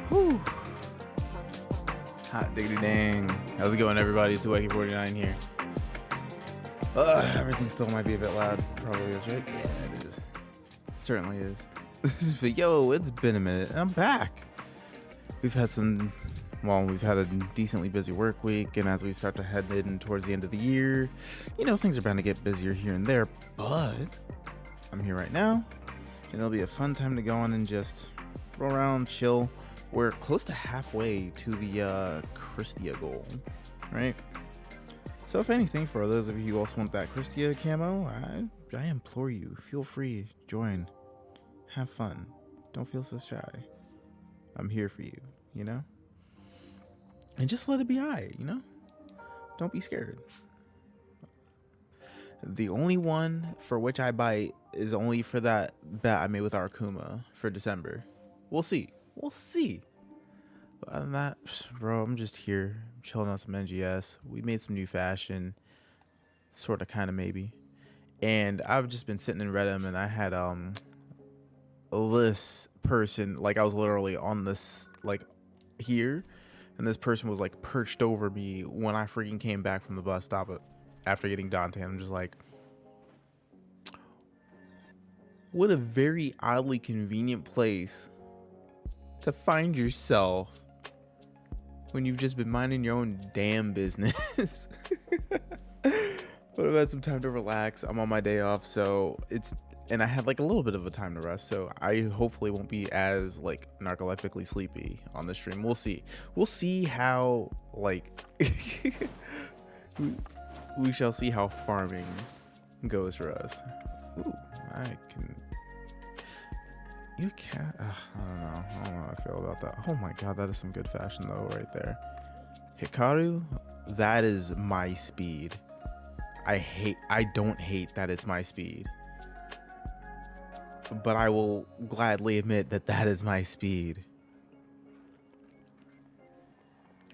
Whew. Hot diggity dang. How's it going, everybody? It's Wacky49 here. Everything still might be a bit loud. Probably is, right? Yeah, it is. It certainly is. But yo, it's been a minute. I'm back. We've had a decently busy work week, and as we start to head in towards the end of the year, you know, things are bound to get busier here and there, but I'm here right now, and it'll be a fun time to go on and just roll around, chill. We're close to halfway to the Christia goal, right? So if anything, for those of you who also want that Christia camo, I implore you, feel free, join, have fun, don't feel so shy. I'm here for you, you know? And just let it be I, you know? Don't be scared. The only one for which I bite is only for that bet I made with Arkuma for December. We'll see. We'll see. But other than that, bro, I'm just here chilling on some NGS. We made some new fashion. Sort of, kind of, maybe. And I've just been sitting in Reddit, and I had this person, like I was literally on this, like here, and this person was like perched over me when I freaking came back from the bus stop after getting Dante. I'm just like, what a very oddly convenient place to find yourself when you've just been minding your own damn business. But I've had some time to relax. I'm on my day off, and I had like a little bit of a time to rest, so I hopefully won't be as like narcoleptically sleepy on the stream. We'll see how like we shall see how farming goes for us. Ooh, you can't, I don't know how I feel about that. Oh my god, that is some good fashion though right there. Hikaru, that is my speed. I don't hate that it's my speed, but I will gladly admit that that is my speed.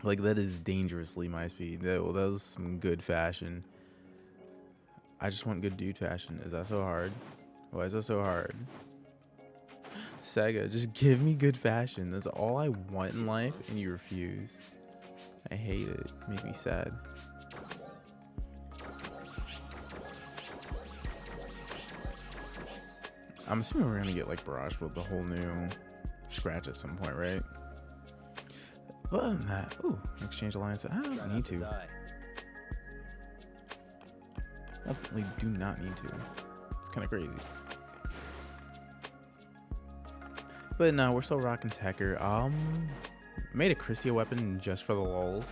Like, that is dangerously my speed. That was some good fashion. I just want good dude fashion. Is that so hard? Why is that so hard? Sega, just give me good fashion. That's all I want in life, and you refuse. I hate it. It makes me sad. I'm assuming we're gonna get like barraged with the whole new scratch at some point, right? But other than that, ooh, exchange alliance. I don't need to. Definitely do not need to. It's kind of crazy. But no, we're still rocking Tecker. Made a Christia weapon just for the lulz.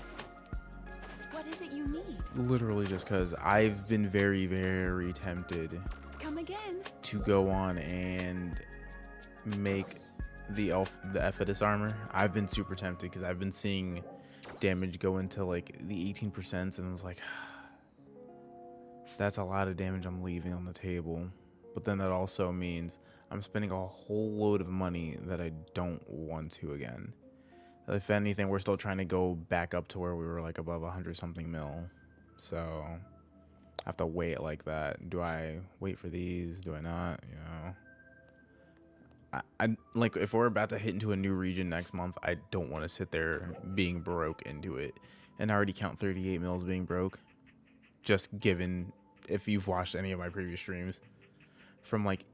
What is it you need? Literally just because I've been very, very tempted. Come again. To go on and make the Ephitus armor. I've been super tempted because I've been seeing damage go into like the 18%, and I was like, that's a lot of damage I'm leaving on the table. But then that also means I'm spending a whole load of money that I don't want to again. If anything, we're still trying to go back up to where we were like above 100 something mil. So I have to wait like that. Do I wait for these? Do I not? You know, I like, if we're about to hit into a new region next month, I don't want to sit there being broke into it. And I already count 38 mils being broke. Just given, if you've watched any of my previous streams from like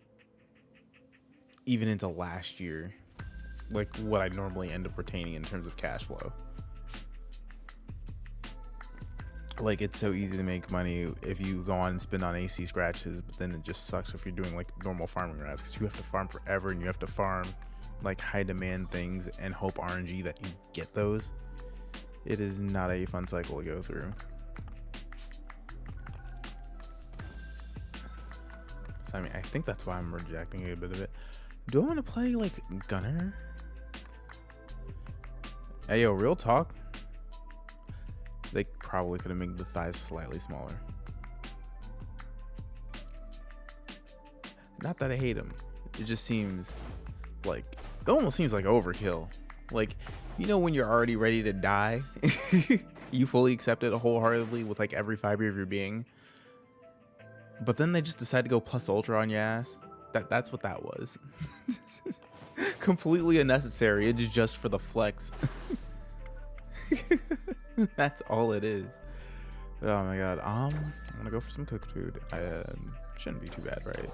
even into last year, like what I normally end up retaining in terms of cash flow. Like, it's so easy to make money if you go on and spend on AC scratches, but then it just sucks if you're doing like normal farming routes, because you have to farm forever and you have to farm like high demand things and hope RNG that you get those. It is not a fun cycle to go through. So I mean, I think that's why I'm rejecting a bit of it. Do I want to play like Gunner? Hey yo, real talk. They probably could have made the thighs slightly smaller. Not that I hate them. It just seems like, it almost seems like overkill. Like, you know, when you're already ready to die, you fully accept it wholeheartedly with like every fiber of your being. But then they just decide to go plus ultra on your ass. That's what that was. completely unnecessary. It's just for the flex. That's all it is. Oh my god. I'm gonna go for some cooked food. Shouldn't be too bad, right?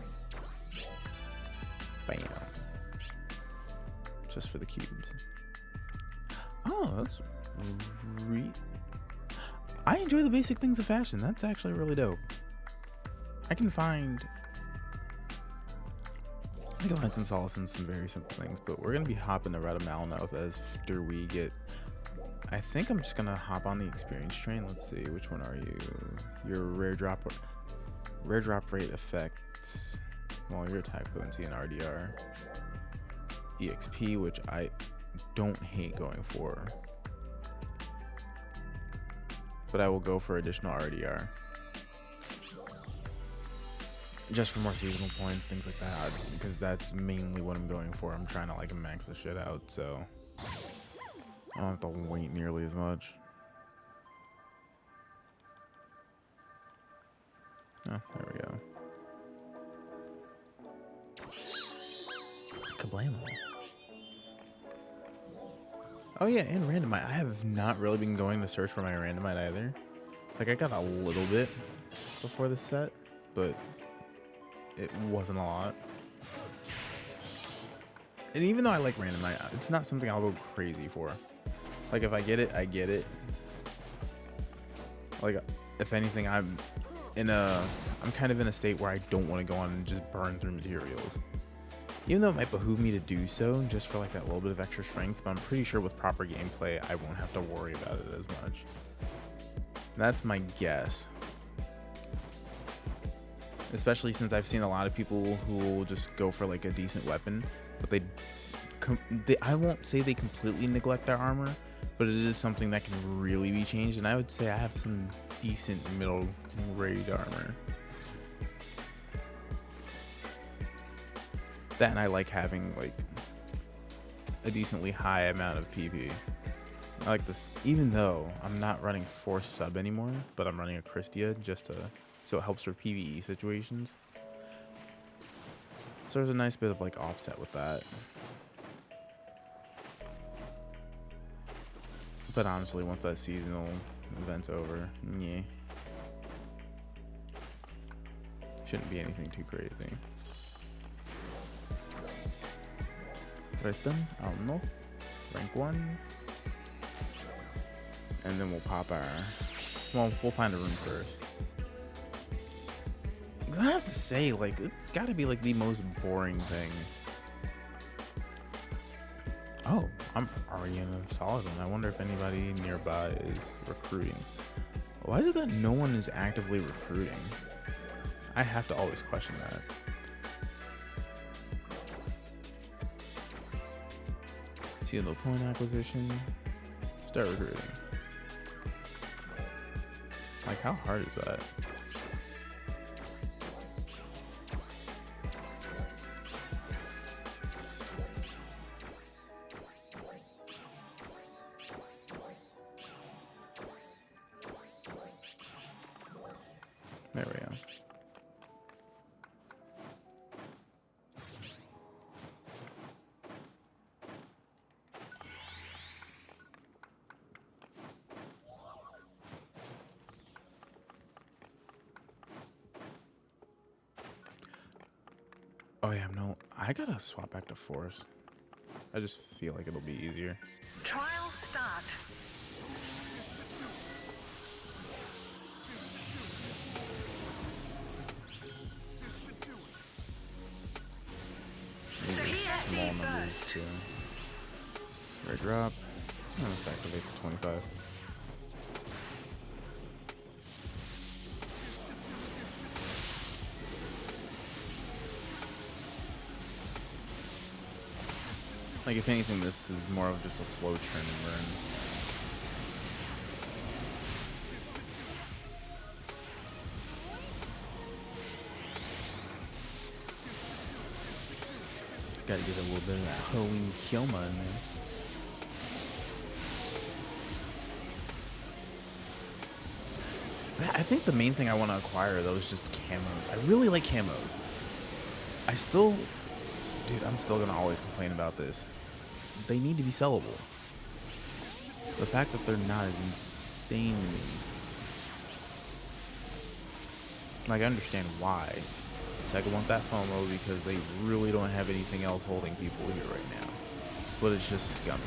Bam. Just for the cubes. Oh, that's I enjoy the basic things of fashion. That's actually really dope. I can find some solace in some very simple things, but we're gonna be hopping to Red Malnoth after we get. I think I'm just gonna hop on the experience train. Let's see, which one are you? Your rare drop rate affects, well, your attack potency and RDR. EXP, which I don't hate going for, but I will go for additional RDR. Just for more seasonal points, things like that, because that's mainly what I'm going for. I'm trying to like max this shit out, so I don't have to wait nearly as much. Oh, there we go. Kablamo. Oh yeah, and randomite. I have not really been going to search for my randomite either. Like, I got a little bit before the set, but it wasn't a lot. And even though I like randomite, it's not something I'll go crazy for. Like, if I get it, I get it. Like, if anything, I'm kind of in a state where I don't want to go on and just burn through materials. Even though it might behoove me to do so, just for like that little bit of extra strength, but I'm pretty sure with proper gameplay, I won't have to worry about it as much. That's my guess. Especially since I've seen a lot of people who will just go for like a decent weapon, but they I won't say they completely neglect their armor, but it is something that can really be changed, and I would say I have some decent middle grade armor. That, and I like having like a decently high amount of PP. I like this, even though I'm not running Force Sub anymore, but I'm running a Christia just so it helps for PvE situations. So there's a nice bit of like offset with that. But honestly, once that seasonal event's over, yeah, shouldn't be anything too crazy. Return, I don't know. Rank 1. And then we'll pop our, well, we'll find a room first. Because I have to say, like, it's got to be like the most boring thing. Oh, I'm already in a solid one. I wonder if anybody nearby is recruiting. Why is it that no one is actively recruiting? I have to always question that. See a little point acquisition. Start recruiting. Like, how hard is that? There we go. Oh yeah, no, I gotta swap back to Force. I just feel like it'll be easier. Trial start. Small numbers too. Rare drop. Let's activate the 25. Like, if anything, this is more of just a slow churn and burn. Gotta get a little bit of that Halloween Kilma in there. I think the main thing I want to acquire, though, is just camos. I really like camos. I still dude, I'm still gonna always complain about this. They need to be sellable. The fact that they're not is insane to me. Like, I understand why. Sega want that FOMO because they really don't have anything else holding people here right now. But it's just scummy.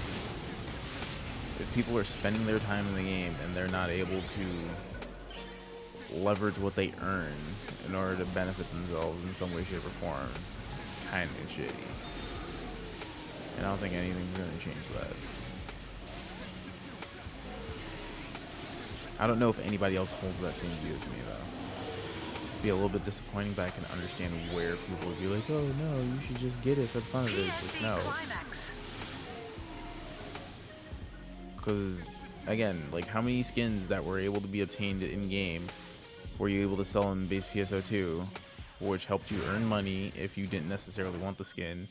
If people are spending their time in the game and they're not able to leverage what they earn in order to benefit themselves in some way, shape, or form, it's kind of shitty. And I don't think anything's going to change that. I don't know if anybody else holds that same view as me, though. Be a little bit disappointing, but I can understand where people would be like, oh no, you should just get it for the fun of it. Just no. Because, again, like, how many skins that were able to be obtained in-game were you able to sell in base PSO2, which helped you earn money if you didn't necessarily want the skin,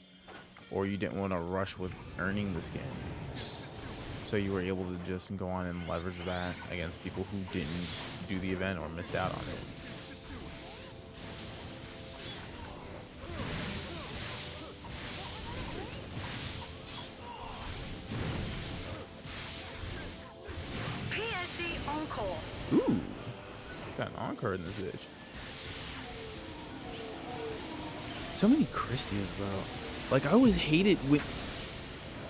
or you didn't want to rush with earning the skin. So you were able to just go on and leverage that against people who didn't do the event or missed out on it. Ooh, got an encore in this bitch. So many Christies though. Like, I always hate it with,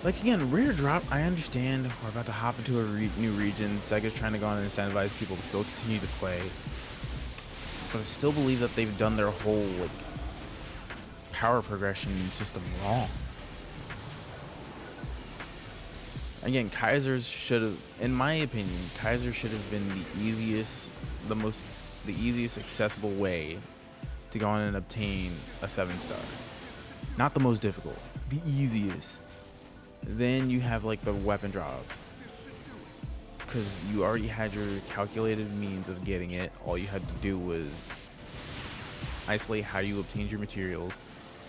like, again, rare drop. I understand we're about to hop into a new region. Sega's trying to go on and incentivize people to still continue to play, but I still believe that they've done their whole like power progression system wrong. Again, Kaiser's should have, in my opinion, Kaiser should have been the easiest accessible way to go on and obtain a 7-star. Not the most difficult, the easiest. Then you have like the weapon drops, because you already had your calculated means of getting it. All you had to do was isolate how you obtained your materials.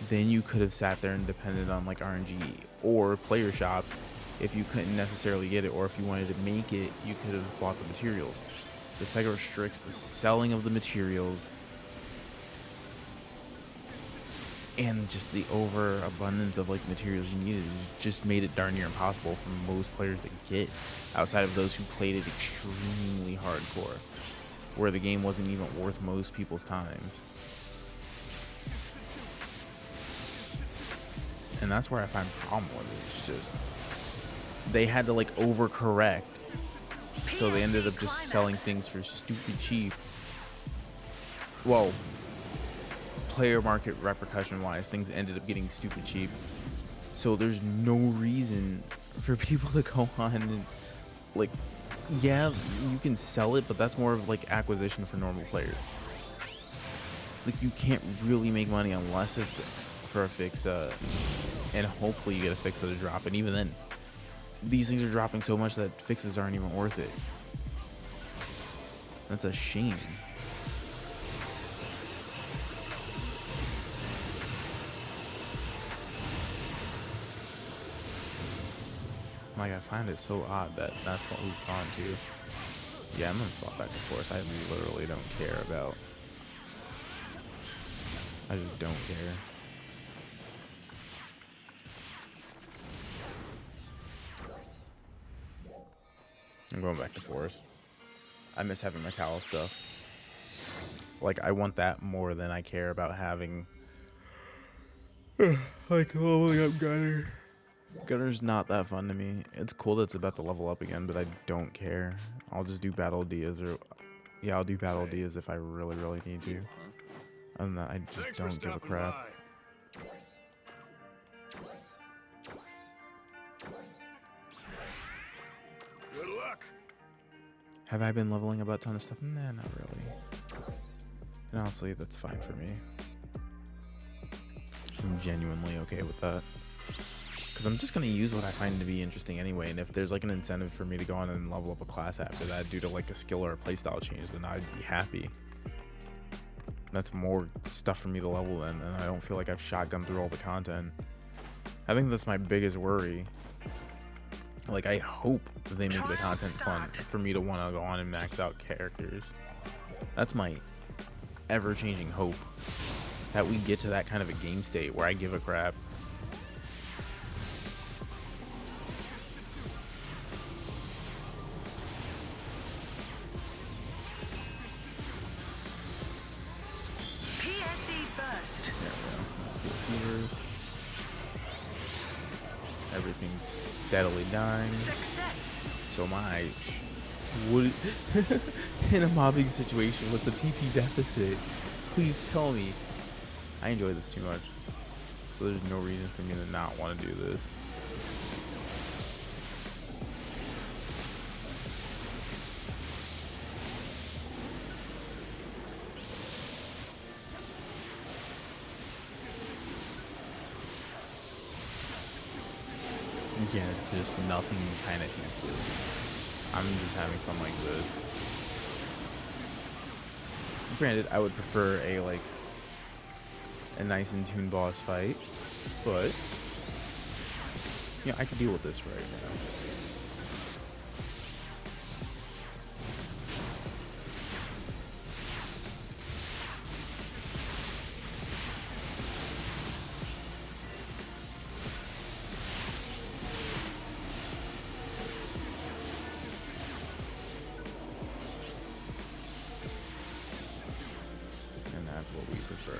Then you could have sat there and depended on like RNG or player shops. If you couldn't necessarily get it, or if you wanted to make it, you could have bought the materials. The Sega restricts the selling of the materials, and just the overabundance of like materials you needed just made it darn near impossible for most players to get, outside of those who played it extremely hardcore, where the game wasn't even worth most people's times. And that's where I find a problem with it. It's just they had to like overcorrect, so they ended up just selling things for stupid cheap. Well, player market repercussion wise, things ended up getting stupid cheap, so there's no reason for people to go on and like, yeah, you can sell it, but that's more of like acquisition for normal players. Like, you can't really make money unless it's for a fix, and hopefully you get a fix at a drop, and even then these things are dropping so much that fixes aren't even worth it. That's a shame. Like, I find it so odd that that's what we've gone to. Yeah, I'm gonna swap back to force. I literally don't care about. I just don't care. I'm going back to force. I miss having my towel stuff. Like, I want that more than I care about having like leveling up Gunner. Gunner's not that fun to me. It's cool that it's about to level up again, but I don't care. I'll just do Battle Diaz, or yeah, I'll do Battle Diaz if I really, really need to. Other than that, I just don't give a crap. Good luck. Have I been leveling about a ton of stuff? Nah, not really. And honestly, that's fine for me. I'm genuinely okay with that. Because I'm just going to use what I find to be interesting anyway. And if there's like an incentive for me to go on and level up a class after that due to like a skill or a playstyle change, then I'd be happy. That's more stuff for me to level in, and I don't feel like I've shotgunned through all the content. I think that's my biggest worry. Like, I hope they make the content fun for me to want to go on and max out characters. That's my ever-changing hope, that we get to that kind of a game state where I give a crap Everything's steadily dying. Success. So my would in a mobbing situation, what's a PP deficit? Please tell me. I enjoy this too much, so there's no reason for me to not want to do this. Yeah, just nothing kind of hits it. I'm just having fun like this. Granted, I would prefer a nice in tune boss fight, but yeah, I could deal with this right now. And that's what we prefer.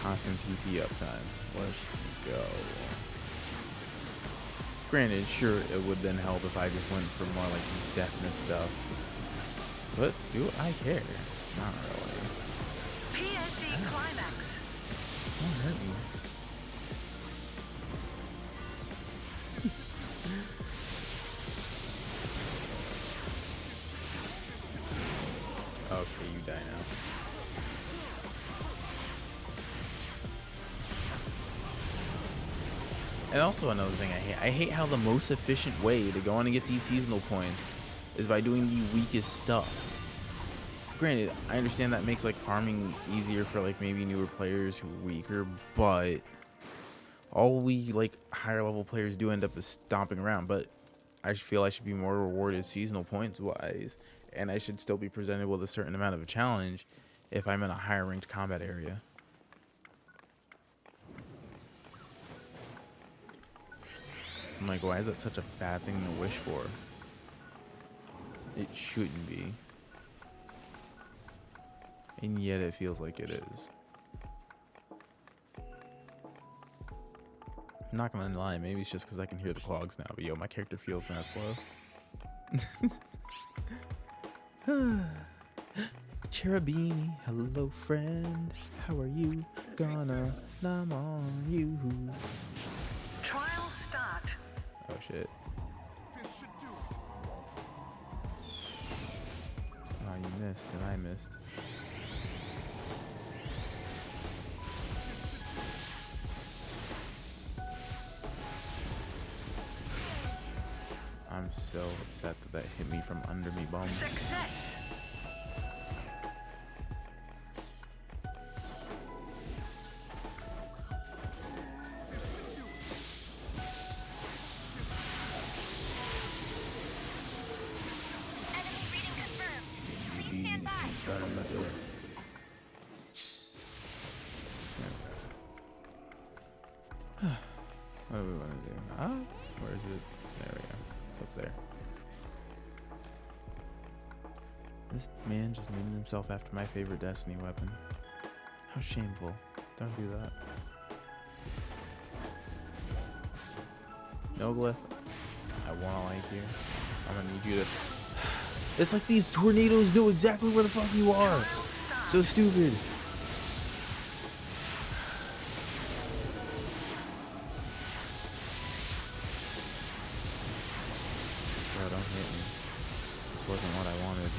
Constant PP uptime. Let's go. Granted, sure, it would then help if I just went for more like deafness stuff. But do I care? Not really. PSE climax. Don't hurt me. Okay, you die now. And also another thing I hate how the most efficient way to go on and get these seasonal points is by doing the weakest stuff. Granted, I understand that makes like farming easier for like maybe newer players who are weaker, but all we like higher level players do end up is stomping around. But I feel I should be more rewarded seasonal points wise, and I should still be presented with a certain amount of a challenge if I'm in a higher ranked combat area. I'm like, why is that such a bad thing to wish for? It shouldn't be. And yet it feels like it is. I'm not gonna lie, maybe it's just because I can hear the clogs now, but yo, my character feels mad slow. Cherubini, hello friend. How are you? Gonna numb on you. Trial start. Oh shit. Oh, you missed and I missed. I'm so upset that that hit me from under me bum. Success. Enemy reading confirmed. Stand by. What do we want to do? Where is it? There we go. It's up there. This man just named himself after my favorite Destiny weapon. How shameful. Don't do that. No glyph. I wanna like you. I'm gonna need you to. It's like these tornadoes know exactly where the fuck you are. So stupid. Bro, don't hit me. This wasn't what I wanted.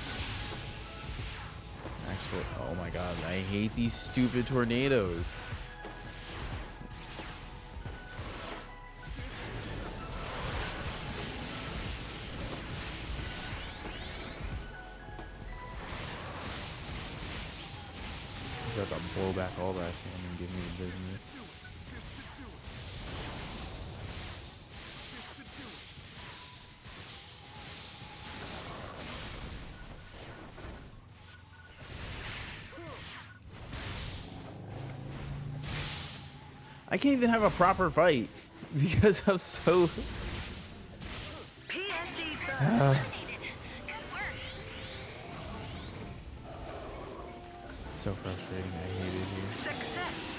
Actually, oh my god, I hate these stupid tornadoes. Got to blow back all that sand and give me the business. I can't even have a proper fight because I'm so. PSE burst. So frustrating. I hate it here. Success.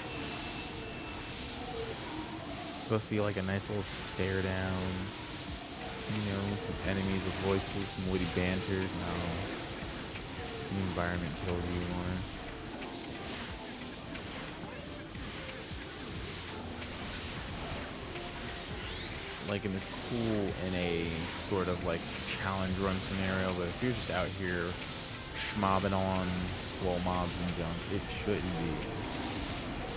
supposed to be like a nice little stare down. You know, some enemies with voices, some witty banter. No. The environment kills you more. Like in this cool in a sort of like challenge run scenario, but if you're just out here schmobbing on wall mobs and junk, it shouldn't be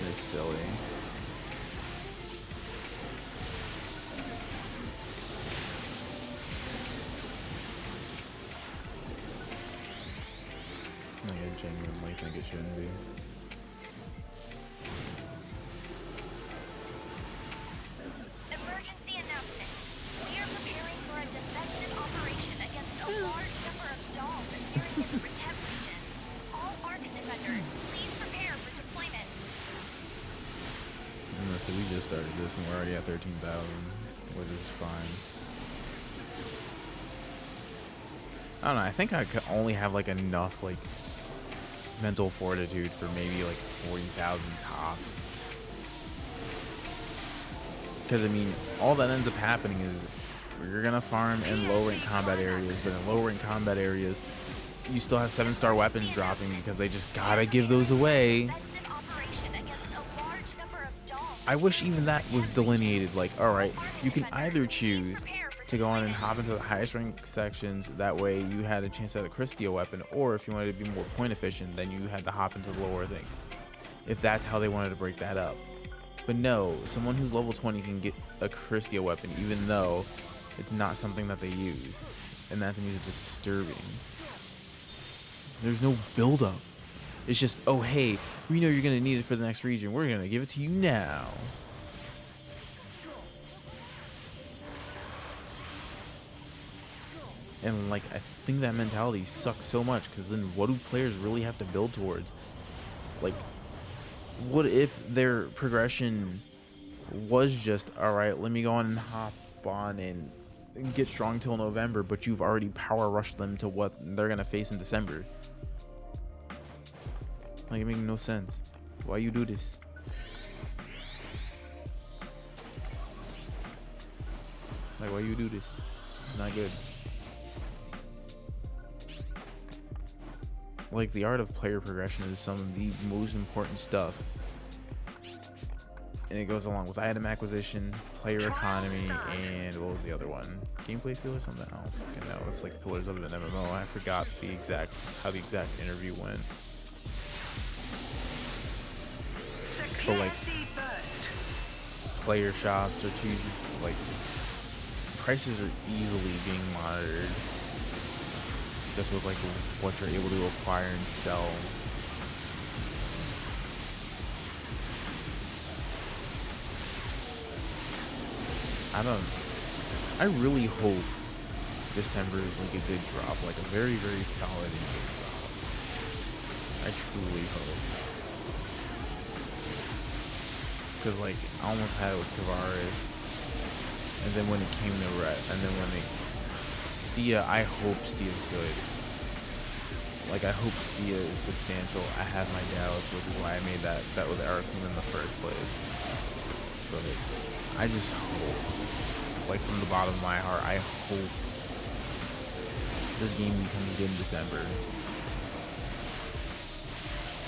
this silly. Like I genuinely think it shouldn't be. Emergency announcement. We are preparing for a defensive operation against a large number of dolls appearing in the Pretend region. All ARCs defenders, please prepare for deployment. So we just started this and we're already at 13,000, which is fine. I don't know, I think I could only have like enough like mental fortitude for maybe like 40,000 tops. Because I mean, all that ends up happening is you're gonna farm in low rank combat areas, but in low rank combat areas, you still have 7-star weapons dropping because they just gotta give those away. Defensive operation against a large number of dolls. I wish even that was delineated. Like, all right, you can either choose Prepare for to go on and hop into the highest rank sections. That way you had a chance at a Christia weapon, or if you wanted to be more point efficient, then you had to hop into the lower things. If that's how they wanted to break that up. But no, someone who's level 20 can get a Christia weapon even though it's not something that they use. And that to me is disturbing. There's no build up. It's just, oh hey, we know you're gonna need it for the next region. We're gonna give it to you now. And like, I think that mentality sucks so much, because then what do players really have to build towards? Like, what if their progression was just, all right, let me go on and hop on and get strong till November, but you've already power rushed them to what they're gonna face in December? Like, it makes no sense. Why you do this? Like, why you do this? It's not good. Like, the art of player progression is some of the most important stuff. And it goes along with item acquisition, player economy, and what was the other one? Gameplay feel or something? I don't fucking know. It's like pillars of an MMO. I forgot how the exact interview went. But like, player shops are too, like, prices are easily being monitored. Just with like what you're able to acquire and sell. I really hope December is like a good drop, like a very, very solid and good drop. I truly hope. Cause like, I almost had it with Tavares, and then when it came to and then when Stia, I hope Stia's good. Like, I hope Stia is substantial. I have my doubts, which is why I made that bet with Ericsson in the first place. But I just hope, like from the bottom of my heart, I hope this game becomes good in December.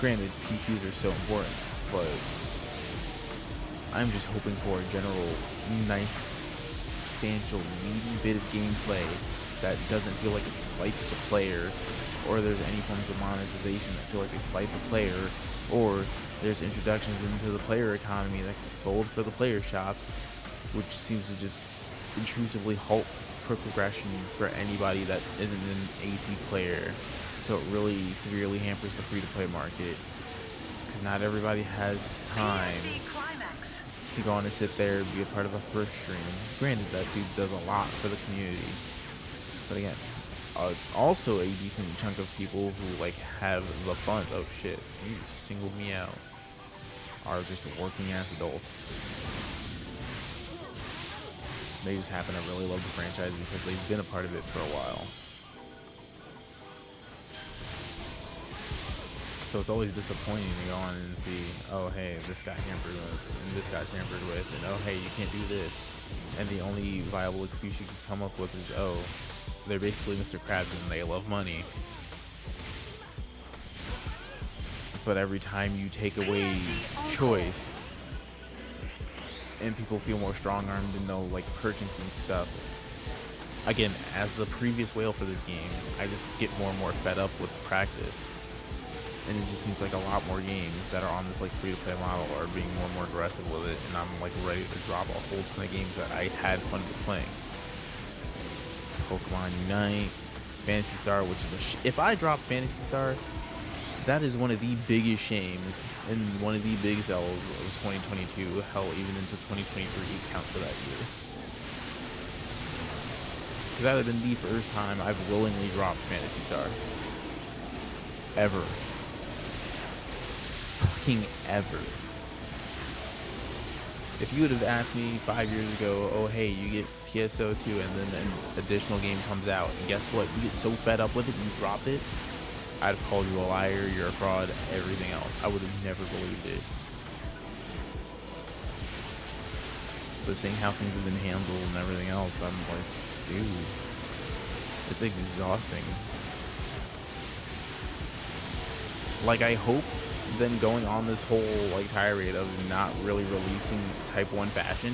Granted, PQs are so important, but I'm just hoping for a general nice, substantial, meaty bit of gameplay that doesn't feel like it slights the player, or there's any forms of monetization that feel like they slight the player, or there's introductions into the player economy that get sold for the player shops, which seems to just intrusively halt progression for anybody that isn't an AC player. So it really severely hampers the free-to-play market, because not everybody has time to go on and sit there and be a part of a first stream. Granted, that dude does a lot for the community. But again, also a decent chunk of people who like have the funds. Oh shit, you just singled me out. Are just working ass adults. They just happen to really love the franchise because they've been a part of it for a while. So it's always disappointing to go on and see, oh hey, this got hampered with, and this got tampered with, and oh hey, you can't do this. And the only viable excuse you can come up with is, oh, they're basically Mr. Krabs and they love money. But every time you take away choice, and people feel more strong-armed and know like purchasing stuff. Again, as the previous whale for this game, I just get more and more fed up with the practice. And it just seems like a lot more games that are on this like free-to-play model are being more and more aggressive with it, and I'm like ready to drop a whole ton of games that I had fun with playing. Pokemon Unite, Phantasy Star, which is if I drop Phantasy Star, that is one of the biggest shames and one of the biggest L's of 2022. Hell, even into 2023 counts for that year. Because that would have been the first time I've willingly dropped Phantasy Star. Ever. Fucking ever. If you would have asked me 5 years ago, oh hey, you get Pso2 and then an additional game comes out, and guess what? You get so fed up with it, you drop it, I'd have called you a liar, you're a fraud, everything else. I would have never believed it. But seeing how things have been handled and everything else, I'm like, dude, it's exhausting. Like, I hope them going on this whole like tirade of not really releasing Type 1 fashion,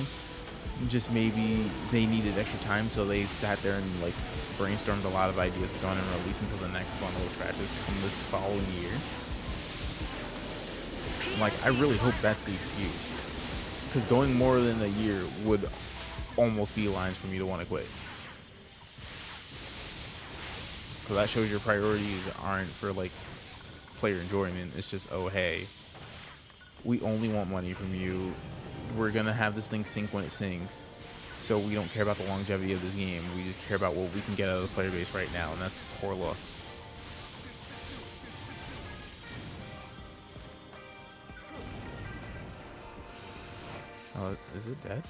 just maybe they needed extra time, so they sat there and like brainstormed a lot of ideas to go on and release until the next bundle of scratches come this following year. Like, I really hope that's the excuse, because going more than a year would almost be lines for me to want to quit. So that shows your priorities aren't for like player enjoyment. It's just, oh hey, we only want money from you. We're gonna have this thing sink when it sinks, so we don't care about the longevity of this game. We just care about what we can get out of the player base right now, and that's poor luck. Oh, is it dead?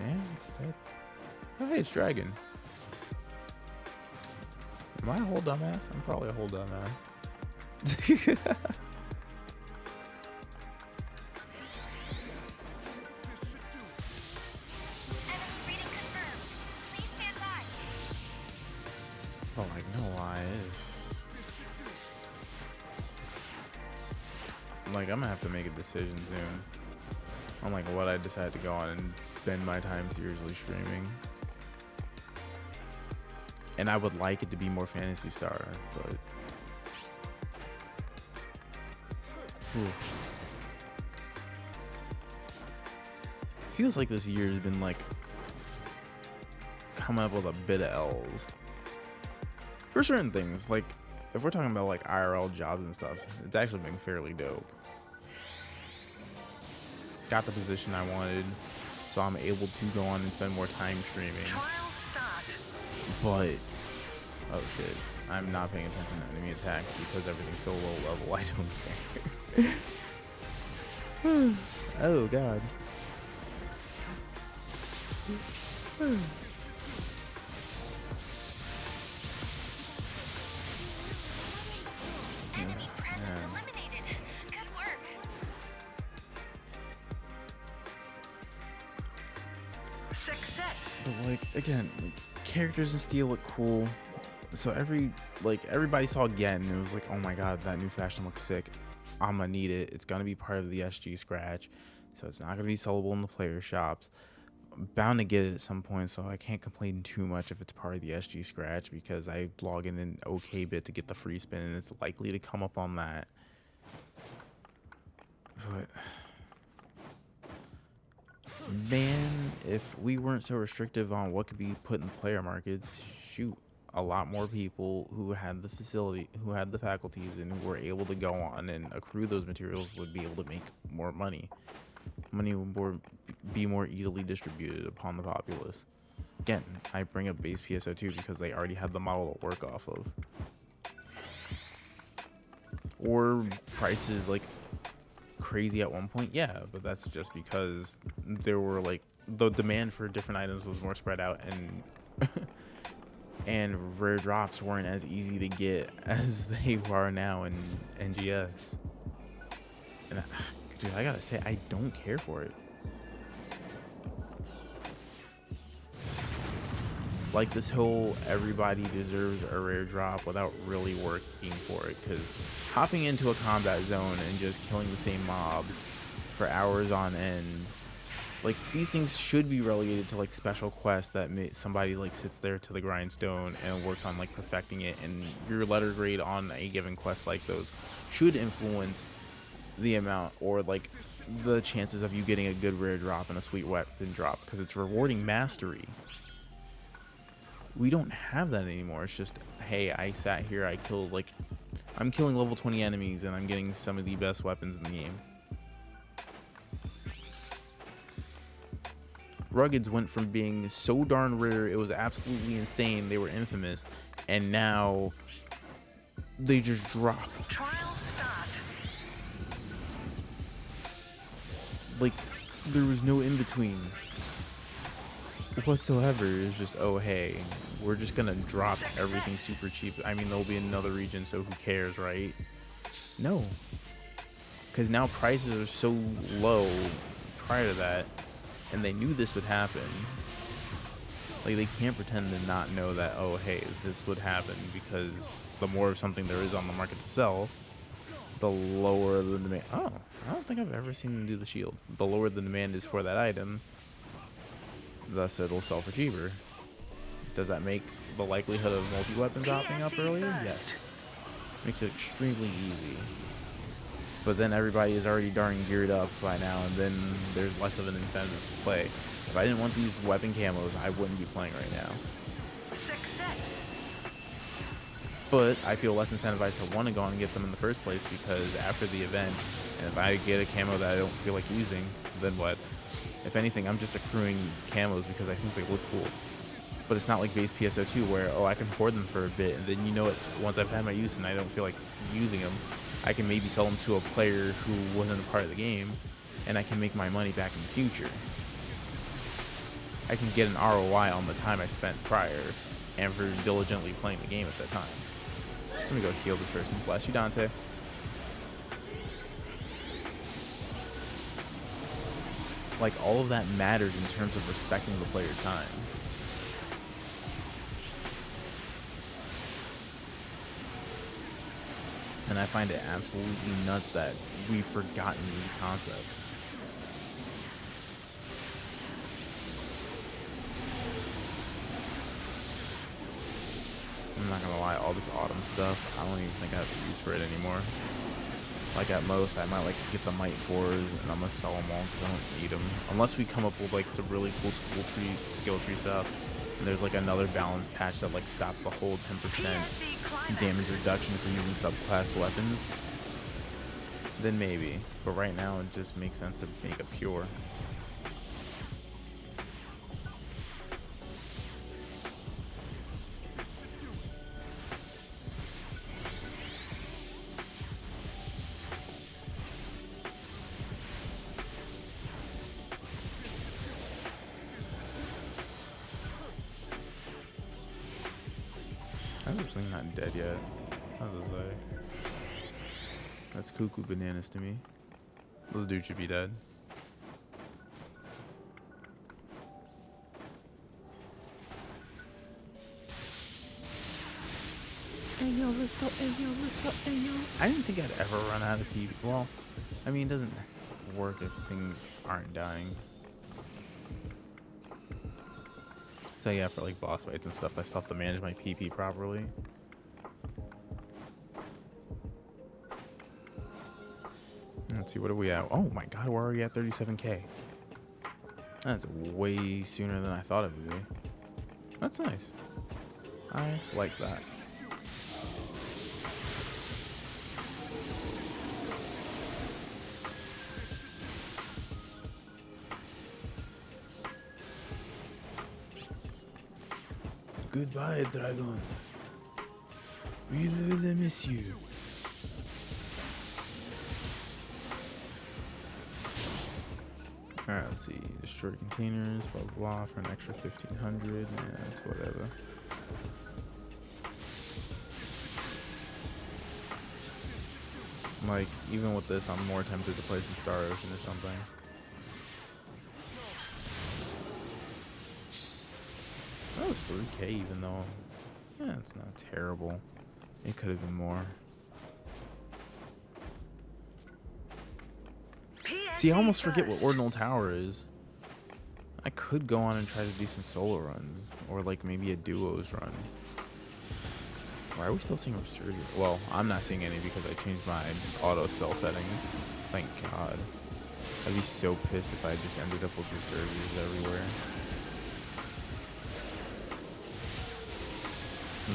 Yeah, it's dead. Oh hey, it's Dragon. Am I a whole dumbass? I'm probably a whole dumbass. Oh, like, no lie. Like, I'm gonna have to make a decision soon on like what I decide to go on and spend my time seriously streaming. And I would like it to be more Phantasy Star, but oof. Feels like this year has been like coming up with a bit of L's for certain things. Like, if we're talking about like IRL jobs and stuff, it's actually been fairly dope. Got the position I wanted, so I'm able to go on and spend more time streaming. But oh shit, I'm not paying attention to enemy attacks because everything's so low level. I don't care. Oh god. Success. But like, again, like, characters in Steel look cool. So everybody saw Gen and it was like, oh my god, that new fashion looks sick. I'ma need it. It's gonna be part of the SG scratch, so it's not gonna be sellable in the player shops. I'm bound to get it at some point, so I can't complain too much if it's part of the SG scratch, because I log in an okay bit to get the free spin and it's likely to come up on that. But man, if we weren't so restrictive on what could be put in player markets, shoot, a lot more people who had the facility, who had the faculties, and who were able to go on and accrue those materials would be able to make more money. Money would be more easily distributed upon the populace. Again, I bring up base Pso2 because they already had the model to work off of. Or prices like crazy at one point, yeah, but that's just because there were like the demand for different items was more spread out, and and rare drops weren't as easy to get as they are now in NGS. And dude, I gotta say, I don't care for it. Like this whole everybody deserves a rare drop without really working for it, because hopping into a combat zone and just killing the same mobs for hours on end, like these things should be relegated to like special quests that somebody like sits there to the grindstone and works on like perfecting it, and your letter grade on a given quest like those should influence the amount or like the chances of you getting a good rare drop and a sweet weapon drop, because it's rewarding mastery. We don't have that anymore. It's just, hey, I sat here, I killed like, I'm killing level 20 enemies and I'm getting some of the best weapons in the game. Ruggeds went from being so darn rare, it was absolutely insane, they were infamous, and now they just drop. Trial start. Like, there was no in between whatsoever. It's just, oh hey, we're just gonna drop everything super cheap. I mean, there'll be another region, so who cares, right? No, because now prices are so low prior to that, and they knew this would happen. Like, they can't pretend to not know that, oh hey, this would happen, because the more of something there is on the market to sell, the lower the demand. Oh, I don't think I've ever seen them do the shield. The lower the demand is for that item, thus it'll sell for cheaper. Does that make the likelihood of multi-weapon dropping up earlier? Yes. Makes it extremely easy. But then everybody is already darn geared up by now, and then there's less of an incentive to play. If I didn't want these weapon camos, I wouldn't be playing right now. Success. But I feel less incentivized to want to go on and get them in the first place, because after the event, and if I get a camo that I don't feel like using, then what? If anything, I'm just accruing camos because I think they look cool. But it's not like base Pso2 where, oh, I can hoard them for a bit, and then you know it, once I've had my use and I don't feel like using them, I can maybe sell them to a player who wasn't a part of the game, and I can make my money back in the future. I can get an ROI on the time I spent prior and for diligently playing the game at that time. Let me go heal this person. Bless you, Dante. Like, all of that matters in terms of respecting the player's time. And I find it absolutely nuts that we've forgotten these concepts. I'm not gonna lie, all this autumn stuff, I don't even think I have a use for it anymore. Like, at most, I might like get the Might 4s, and I'm gonna sell them all because I don't need them. Unless we come up with like some really cool skill tree stuff, and there's like another balance patch that like stops the whole 10% damage reduction for using subclass weapons, then maybe. But right now, it just makes sense to make it pure. How's this thing not dead yet? How does it say? That's cuckoo bananas to me. Those dudes should be dead. Hey yo, let's go, hey yo, let's go, hey yo. I didn't think I'd ever run out of PvP. Well, I mean, it doesn't work if things aren't dying. So yeah, for like boss fights and stuff, I still have to manage my PP properly. Let's see, what are we at? Oh my god, we're already at 37k. That's way sooner than I thought it would be. That's nice. I like that. Goodbye, dragon. We will miss you. Alright, let's see. Destroy containers, blah blah blah, for an extra 1500. Yeah, it's whatever. Like, even with this, I'm more tempted to play some Star Ocean or something. That was 3K, even though, yeah, it's not terrible. It could have been more. See, I almost forget what Ordinal Tower is. I could go on and try to do some solo runs, or like maybe a duos run. Why are we still seeing Resurgence? Well, I'm not seeing any because I changed my auto cell settings. Thank God. I'd be so pissed if I just ended up with Resurgence everywhere.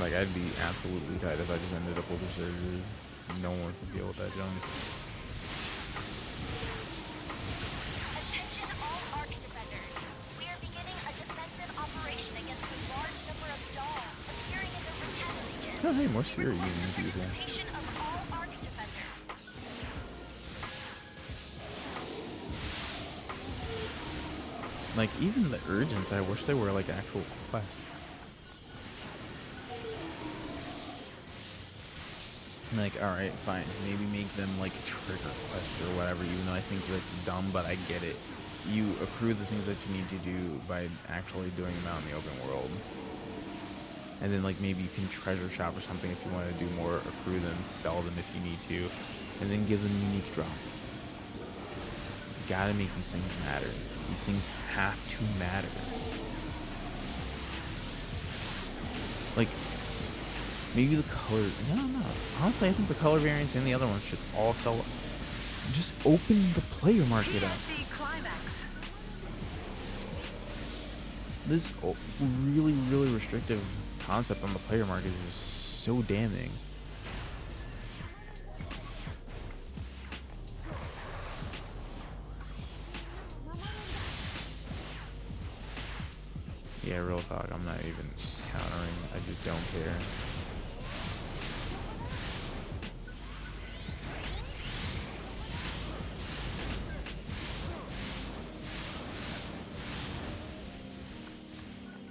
Like, I'd be absolutely tight if I just ended up with Resurgence. No one wants to deal with that junk. Attention all ARC defenders. We are beginning a defensive operation against a large number of dolls appearing in the Retem region. Oh, hey, more Sphere using people. Participation of all ARC defenders. Like, even the Urgents, I wish they were like actual quests. Like, alright, fine. Maybe make them like trigger quests or whatever, even though I think that's dumb, but I get it. You accrue the things that you need to do by actually doing them out in the open world. And then, like, maybe you can treasure shop or something if you want to do more, accrue them, sell them if you need to, and then give them unique drops. You gotta make these things matter. These things have to matter. Like, maybe the color. No. Honestly, I think the color variants and the other ones should all sell. Just open the player market up. PSC climax. This really, really restrictive concept on the player market is just so damning. Yeah, real talk. I'm not even countering. I just don't care.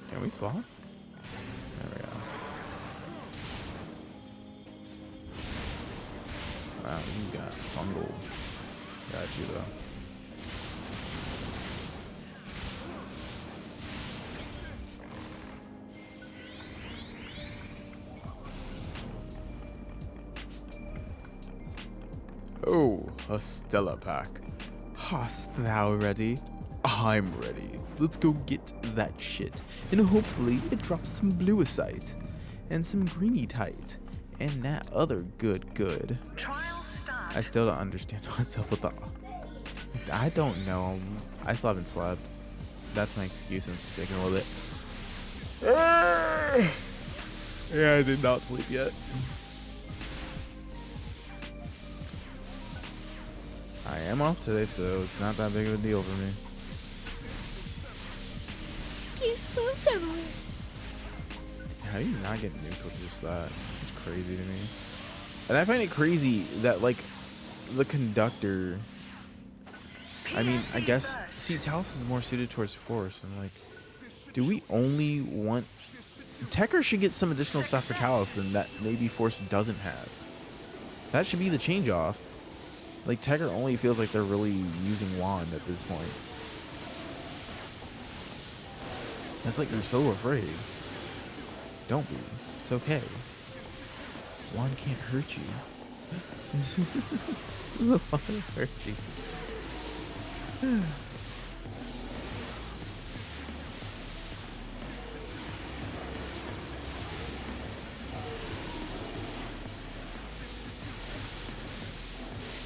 Can we swap? There we go. Wow, you got fungal. Got you though. Oh, a Stella pack. Hast thou ready? I'm ready. Let's go get that shit. And hopefully it drops some bluesite. And some greenitite. And that other good. Trial start. I still don't understand what's up with the... I don't know. I still haven't slept. That's my excuse. I'm sticking with it. Yeah, I did not sleep yet. I am off today, so it's not that big of a deal for me. How do you not get nuked with just that? It's crazy to me. And I find it crazy that, like, the conductor... I mean, I guess... See, Talos is more suited towards Force, and, like... Do we only want... Tekker should get some additional stuff for Talos than that maybe Force doesn't have. That should be the change-off. Like, Tekker only feels like they're really using Wand at this point. It's like they're so afraid. Don't be. It's okay. Wand can't hurt you. Wand can't hurt you.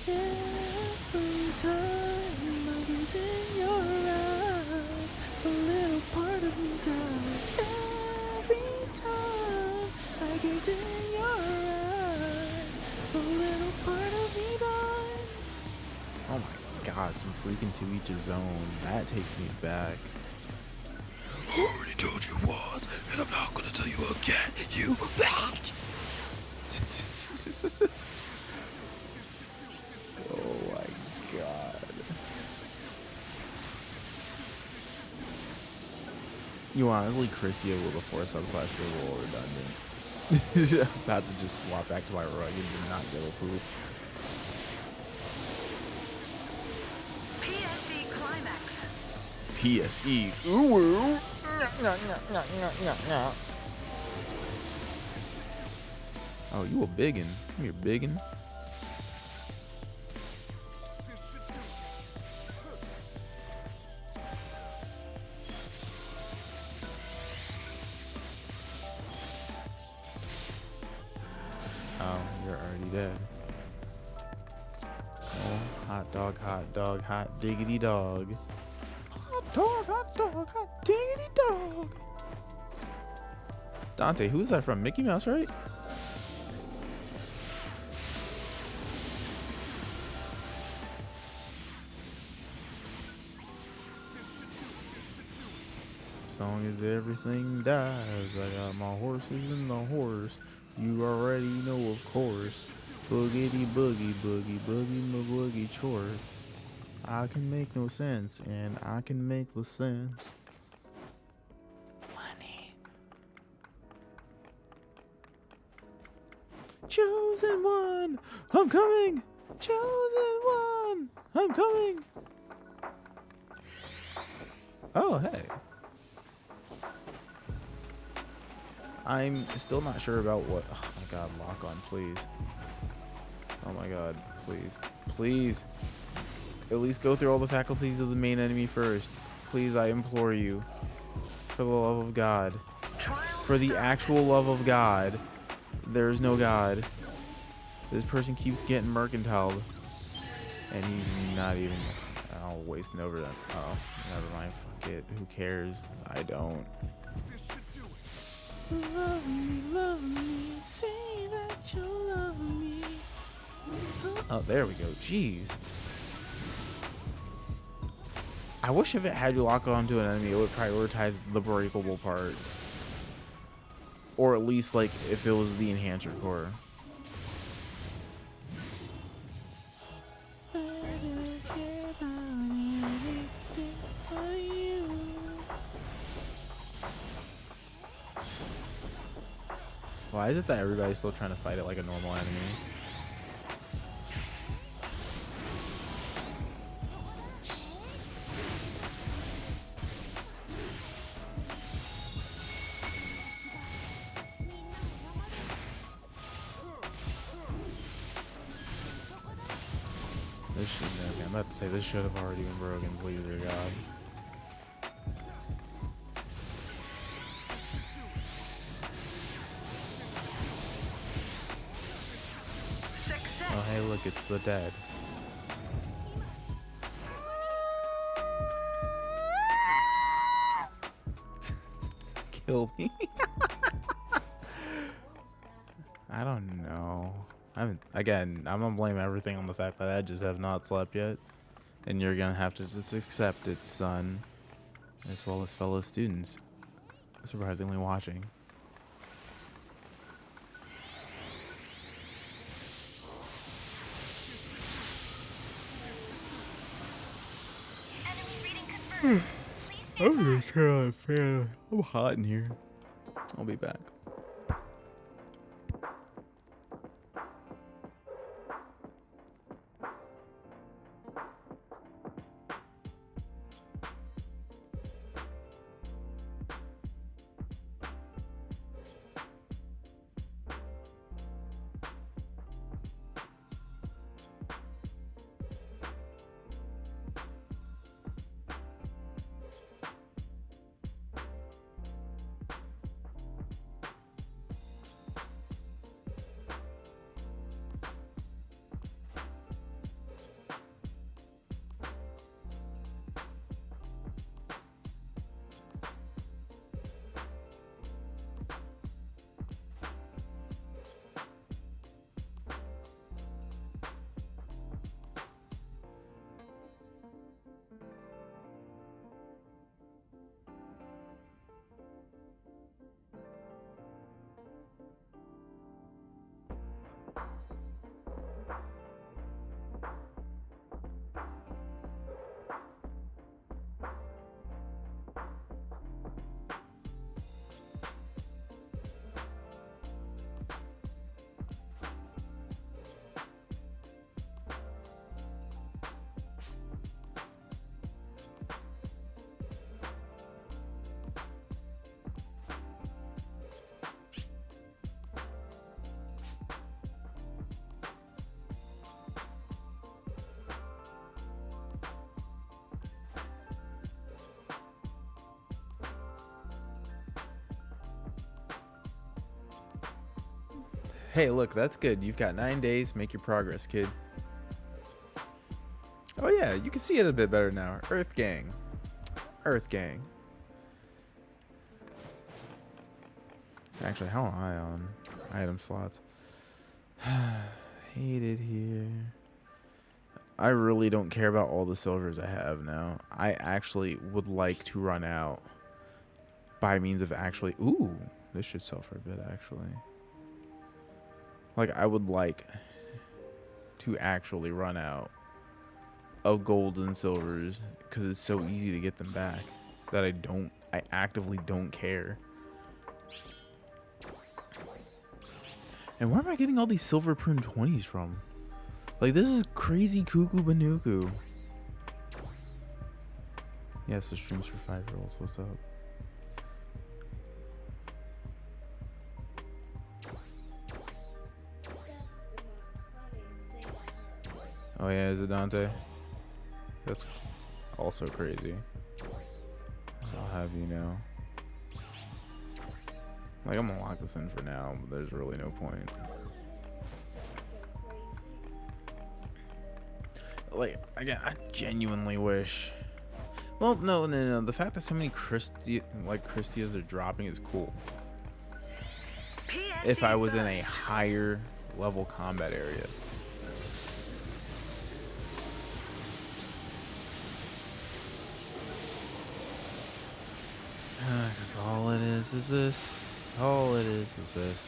Every time I gaze in your eyes, a little part of me dies. Every time I gaze in your eyes, a little part of me dies. Oh my god, some freaking to each his own. That takes me back. I already told you once, and I'm not gonna tell you again, you bitch! Oh my god. You honestly, Christia with a 4 subclass for a little redundant. I'm about to just swap back to my rug and do not give a poop. PSE. Ooh. Oh, you a biggin. Come here, biggin. Oh, you're already dead. Oh, hot dog, hot diggity dog. Hot diggity dog. Dante, who's that from? Mickey Mouse, right? Song is everything dies. I got my horses in the horse. You already know, of course. Boogity boogie, boogie, boogie, my boogie chores. I can make no sense, and I can make the sense. Money. Chosen one, I'm coming. Chosen one, I'm coming. Oh, hey. I'm still not sure about what. Oh my god, lock on, please. Oh my god, please. Please. At least go through all the faculties of the main enemy first. Please, I implore you. For the love of God. For the actual love of God. There is no God. This person keeps getting mercantiled. And he's not even. Oh, wasting over that. Oh, never mind. Fuck it. Who cares? I don't. Love me, say that you love me. Oh, there we go. Jeez. I wish if it had you lock onto an enemy, it would prioritize the breakable part. Or at least, like, if it was the enhancer core. Why is it that everybody's still trying to fight it like a normal enemy? This should, okay, I'm about to say this should have already been broken, please, dear God. Success. Oh, hey, look, it's the dead. Kill me. I don't know. Again, I'm gonna blame everything on the fact that I just have not slept yet. And you're gonna have to just accept it, son. As well as fellow students. Surprisingly watching. Enemy reading confirmed. Please stand I'm gonna by. turn on the fan. I'm hot in here. I'll be back. Hey, look, that's good. You've got 9 days. Make your progress, kid. Oh yeah, you can see it a bit better now. Earth Gang. Earth Gang. Actually, how am I on item slots? Hate it here. I really don't care about all the silvers I have now. I actually would like to run out by means of actually... Ooh, this should sell for a bit, actually. Like, I would like to actually run out of gold and silvers because it's so easy to get them back that I actively don't care. And where am I getting all these silver prune 20s from? Like, this is crazy cuckoo banuku. Yes, the streams for 5-year-olds. What's up? Oh yeah, is it Dante? That's also crazy. I'll have you know. Like, I'm gonna lock this in for now, but there's really no point. Like, again, I genuinely wish. Well, no. The fact that so many Christias are dropping is cool. If I was in a higher level combat area. Cause all it is this. All it is this.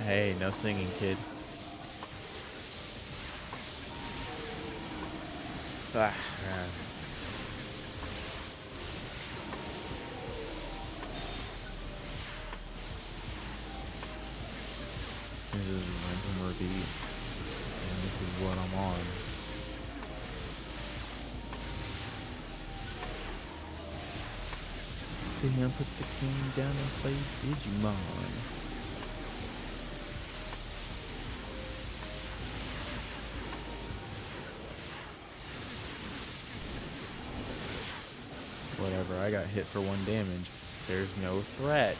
Hey, no singing, kid. Ah, man. This is random repeat, and this is what I'm on. Damn, put the game down and play Digimon. Whatever, I got hit for 1 damage. There's no threat.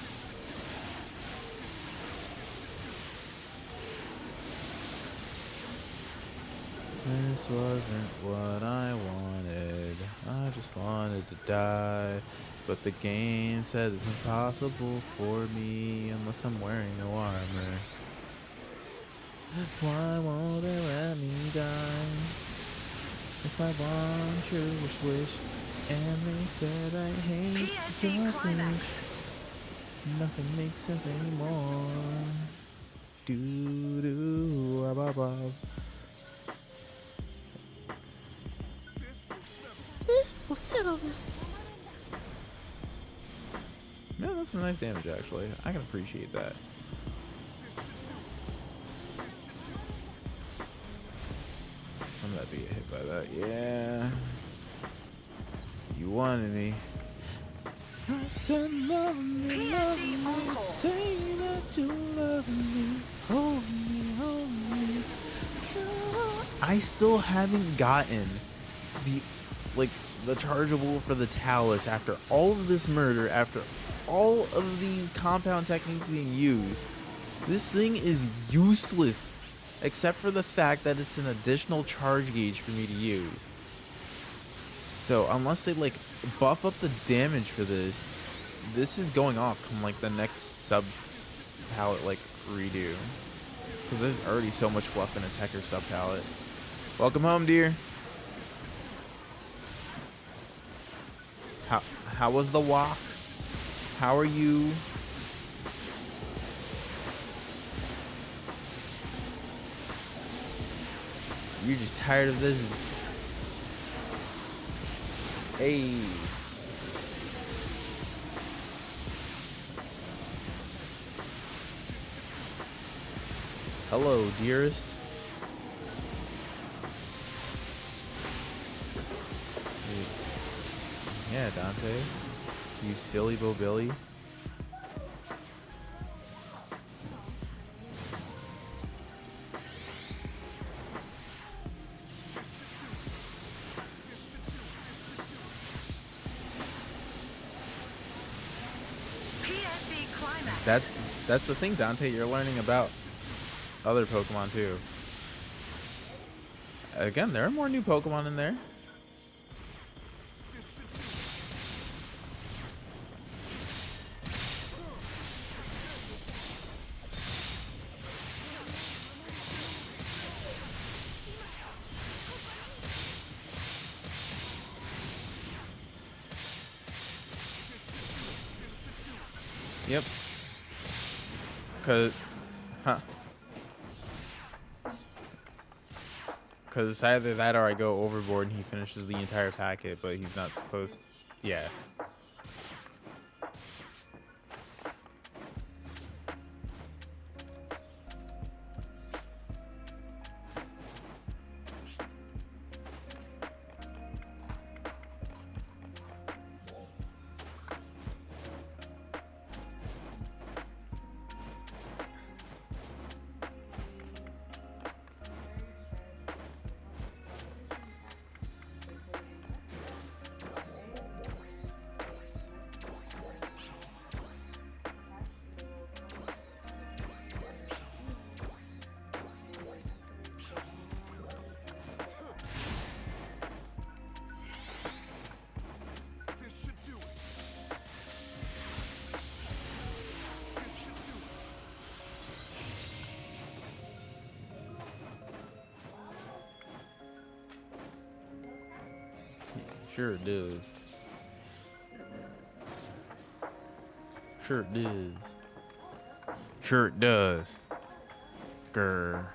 This wasn't what I wanted. I just wanted to die. But the game says it's impossible for me unless I'm wearing no armor. Why won't they let me die? If I want true wish. And they said I hate your face. Nothing makes sense anymore. This will settle this. Man, that's some nice damage actually. I can appreciate that. I'm about to get hit by that. Yeah. You wanted me. I said love me, say that you love me, hold me, come on. I still haven't gotten the chargeable for the Talus after all of this murder, after all of these compound techniques being used. This thing is useless, except for the fact that it's an additional charge gauge for me to use. So unless they buff up the damage for this is going off come the next sub palette redo. Because there's already so much fluff in a Tekker sub palette. Welcome home, dear. How was the walk? How are you? You're just tired of this. Hey. Hello, dearest. Yeah, Dante. You silly Bobilly. That's the thing, Dante. You're learning about other Pokemon too. Again, there are more new Pokemon in there. Yep. Cause it's either that or I go overboard and he finishes the entire packet, but he's not supposed. Yeah. Sure it does. Sure it does. Sure it does. Grr.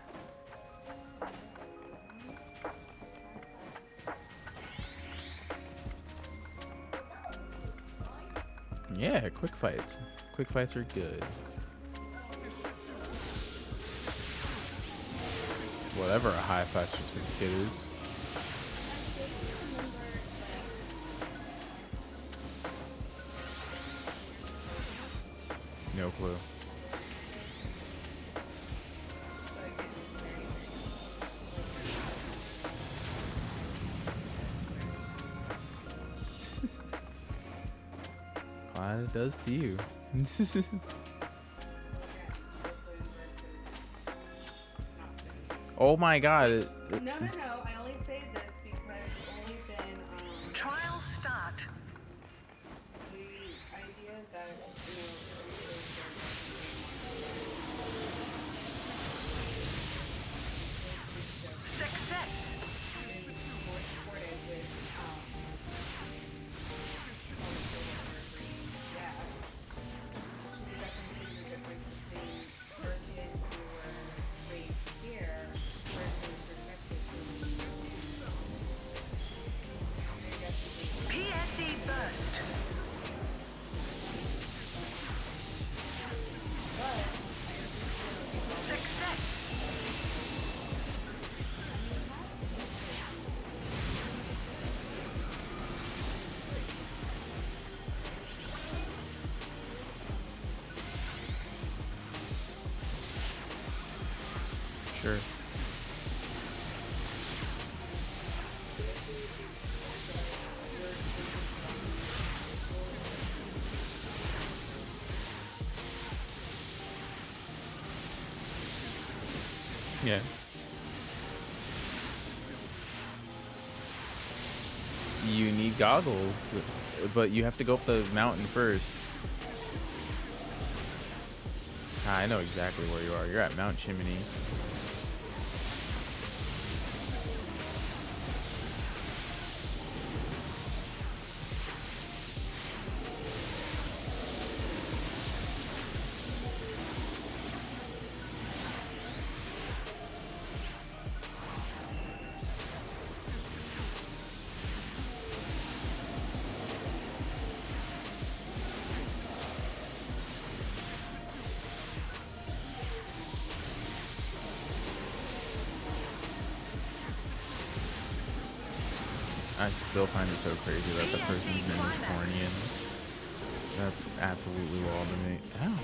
Yeah, quick fights. Quick fights are good. Whatever a high five certificate is. No clue. Glad it does to you. Oh my god. No, I only say this because it's only been Trial start. the idea that Success. been more supportive with yeah. She definitely see the difference between her kids who were raised here versus her stepkids who were raised in homes. They definitely PSE burst. Success. Sure. Yeah. You need goggles, but you have to go up the mountain first. Ah, I know exactly where you are. You're at Mount Chimney. I still find it so crazy that the person's name is Cornian. That's absolutely wild to me. Ow.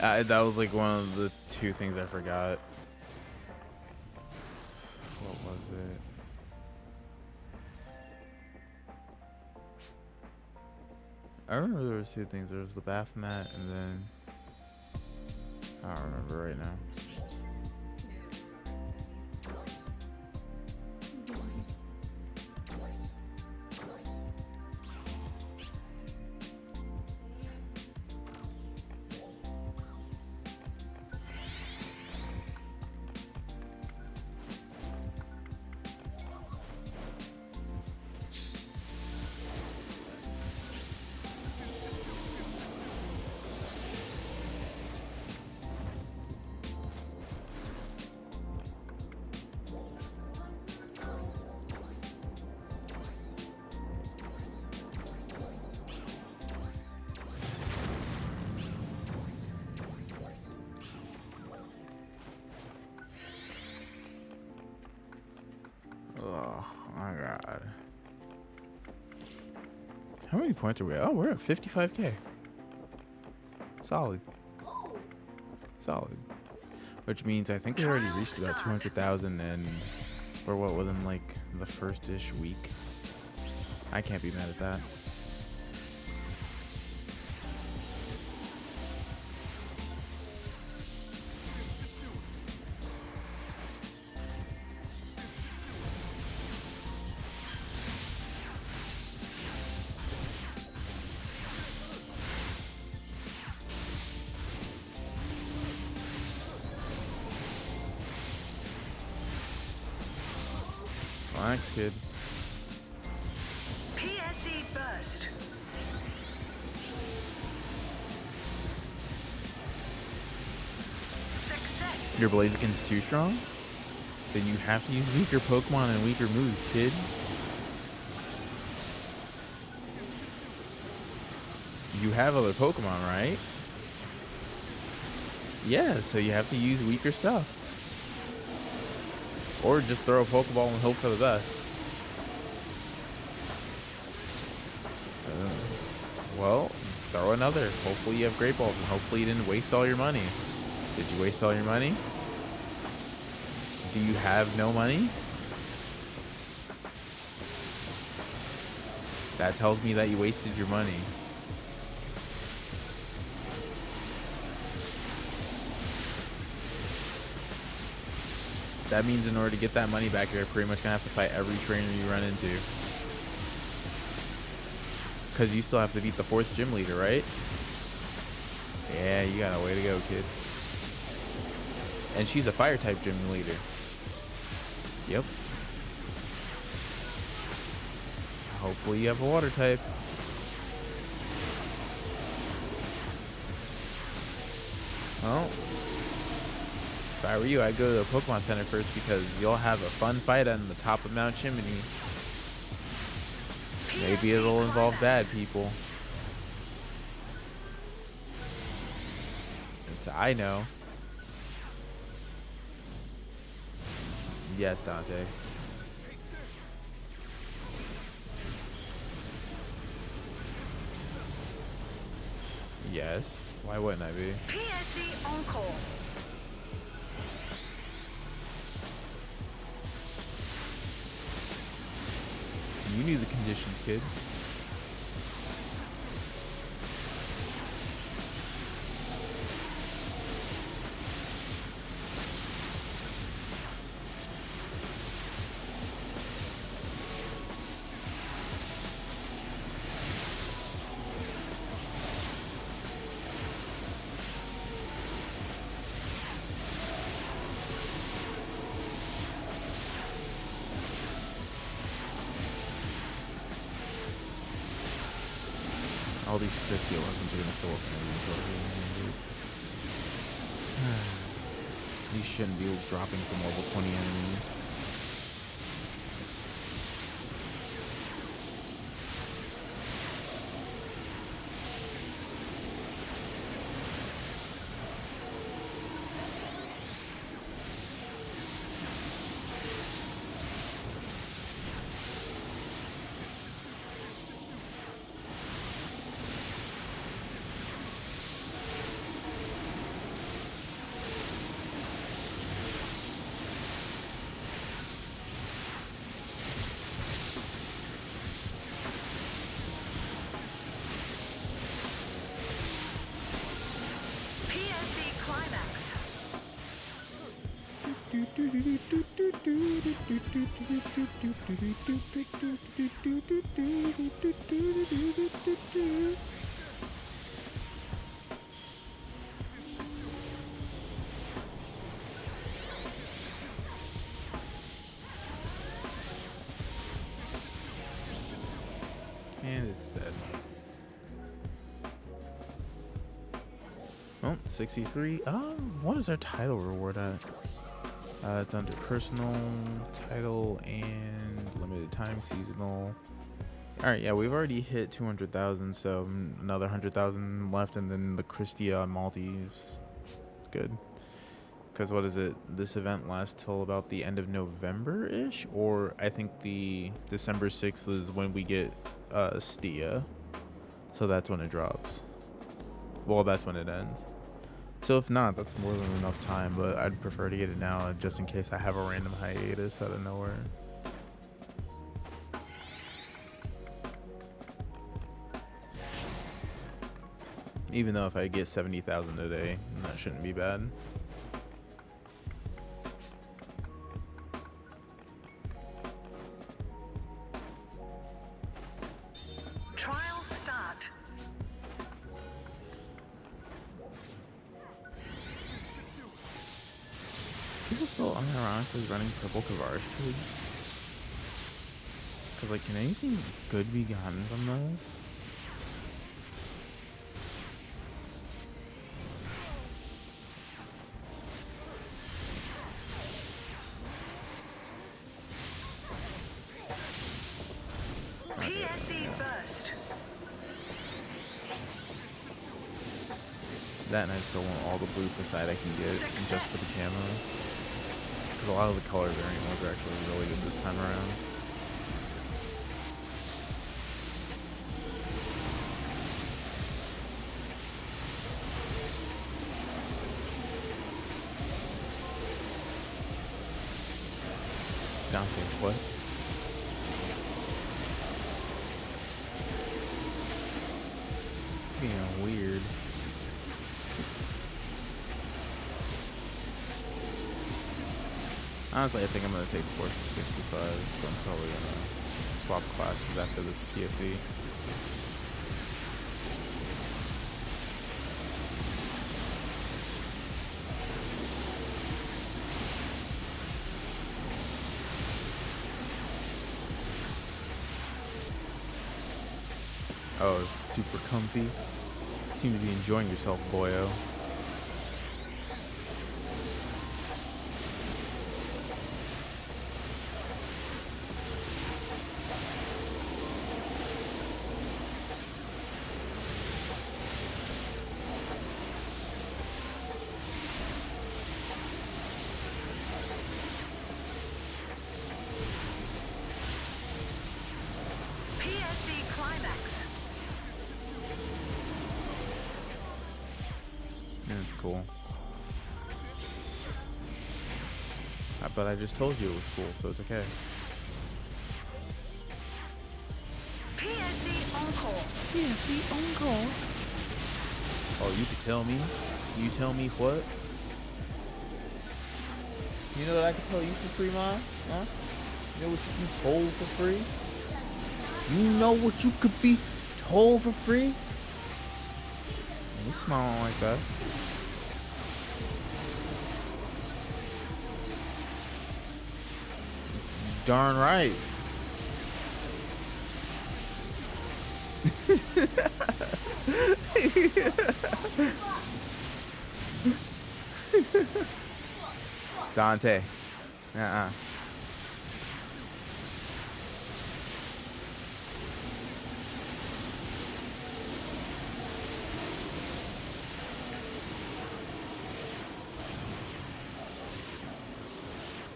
That was like one of the two things I forgot. What was it? I remember there was two things. There was the bath mat, and then I don't remember right now. Oh my god. How many points are we at? Oh, we're at 55k. Solid. Solid. Which means I think we already reached about 200,000 and or what within like the first-ish week. I can't be mad at that. Thanks, kid. PSE burst. Success. Your Blaziken's too strong? Then you have to use weaker Pokemon and weaker moves, kid. You have other Pokemon, right? Yeah, so you have to use weaker stuff. Or just throw a Pokeball and hope for the best. Well, throw another. Hopefully you have Great Balls and hopefully you didn't waste all your money. Did you waste all your money? Do you have no money? That tells me that you wasted your money. That means in order to get that money back, you're pretty much gonna have to fight every trainer you run into. Because you still have to beat the 4th gym leader, right? Yeah, you got a way to go, kid. And she's a fire type gym leader. Yep. Hopefully you have a water type. Well, if I were you, I'd go to the Pokemon Center first because you'll have a fun fight on the top of Mount Chimney. Maybe it'll involve bad people. I know. Yes, Dante. Yes. Why wouldn't I be? PSE Encore. You knew the conditions, kid. All these crystal weapons are gonna fill up my inventory. These shouldn't be dropping from level 20 enemies. And it's dead. Oh, 63. What is our title reward at? It's under personal, title, and limited time, seasonal. Alright, yeah, we've already hit 200,000, so another 100,000 left, and then the Christia Maltese. Good. Because what is it? This event lasts till about the end of November-ish? Or I think the December 6th is when we get Stia. So that's when it drops. Well, that's when it ends. So if not, that's more than enough time, but I'd prefer to get it now just in case I have a random hiatus out of nowhere. Even though if I get 70,000 a day, that shouldn't be bad. Trial start. People still unironically running purple Kavaris trades? Cause like, can anything good be gotten from those? PSE burst. That and I still want all the blue facade I can get just for the camos. Because a lot of the color variant ones are actually really good this time around. Dante, what? Being weird. Honestly, I think I'm going to take Force 65, so I'm probably going to swap classes after this PSE. Oh, super comfy. Seem to be enjoying yourself, boyo. PSE climax. Yeah, it's cool. But I just told you it was cool, so it's okay. PSE encore. PSE encore. Oh, you could tell me? You tell me what? You know what I could tell you for free, Mom? Huh? You know what you can be told for free? You know what you could be told for free? You smiling like that. Darn right. Dante.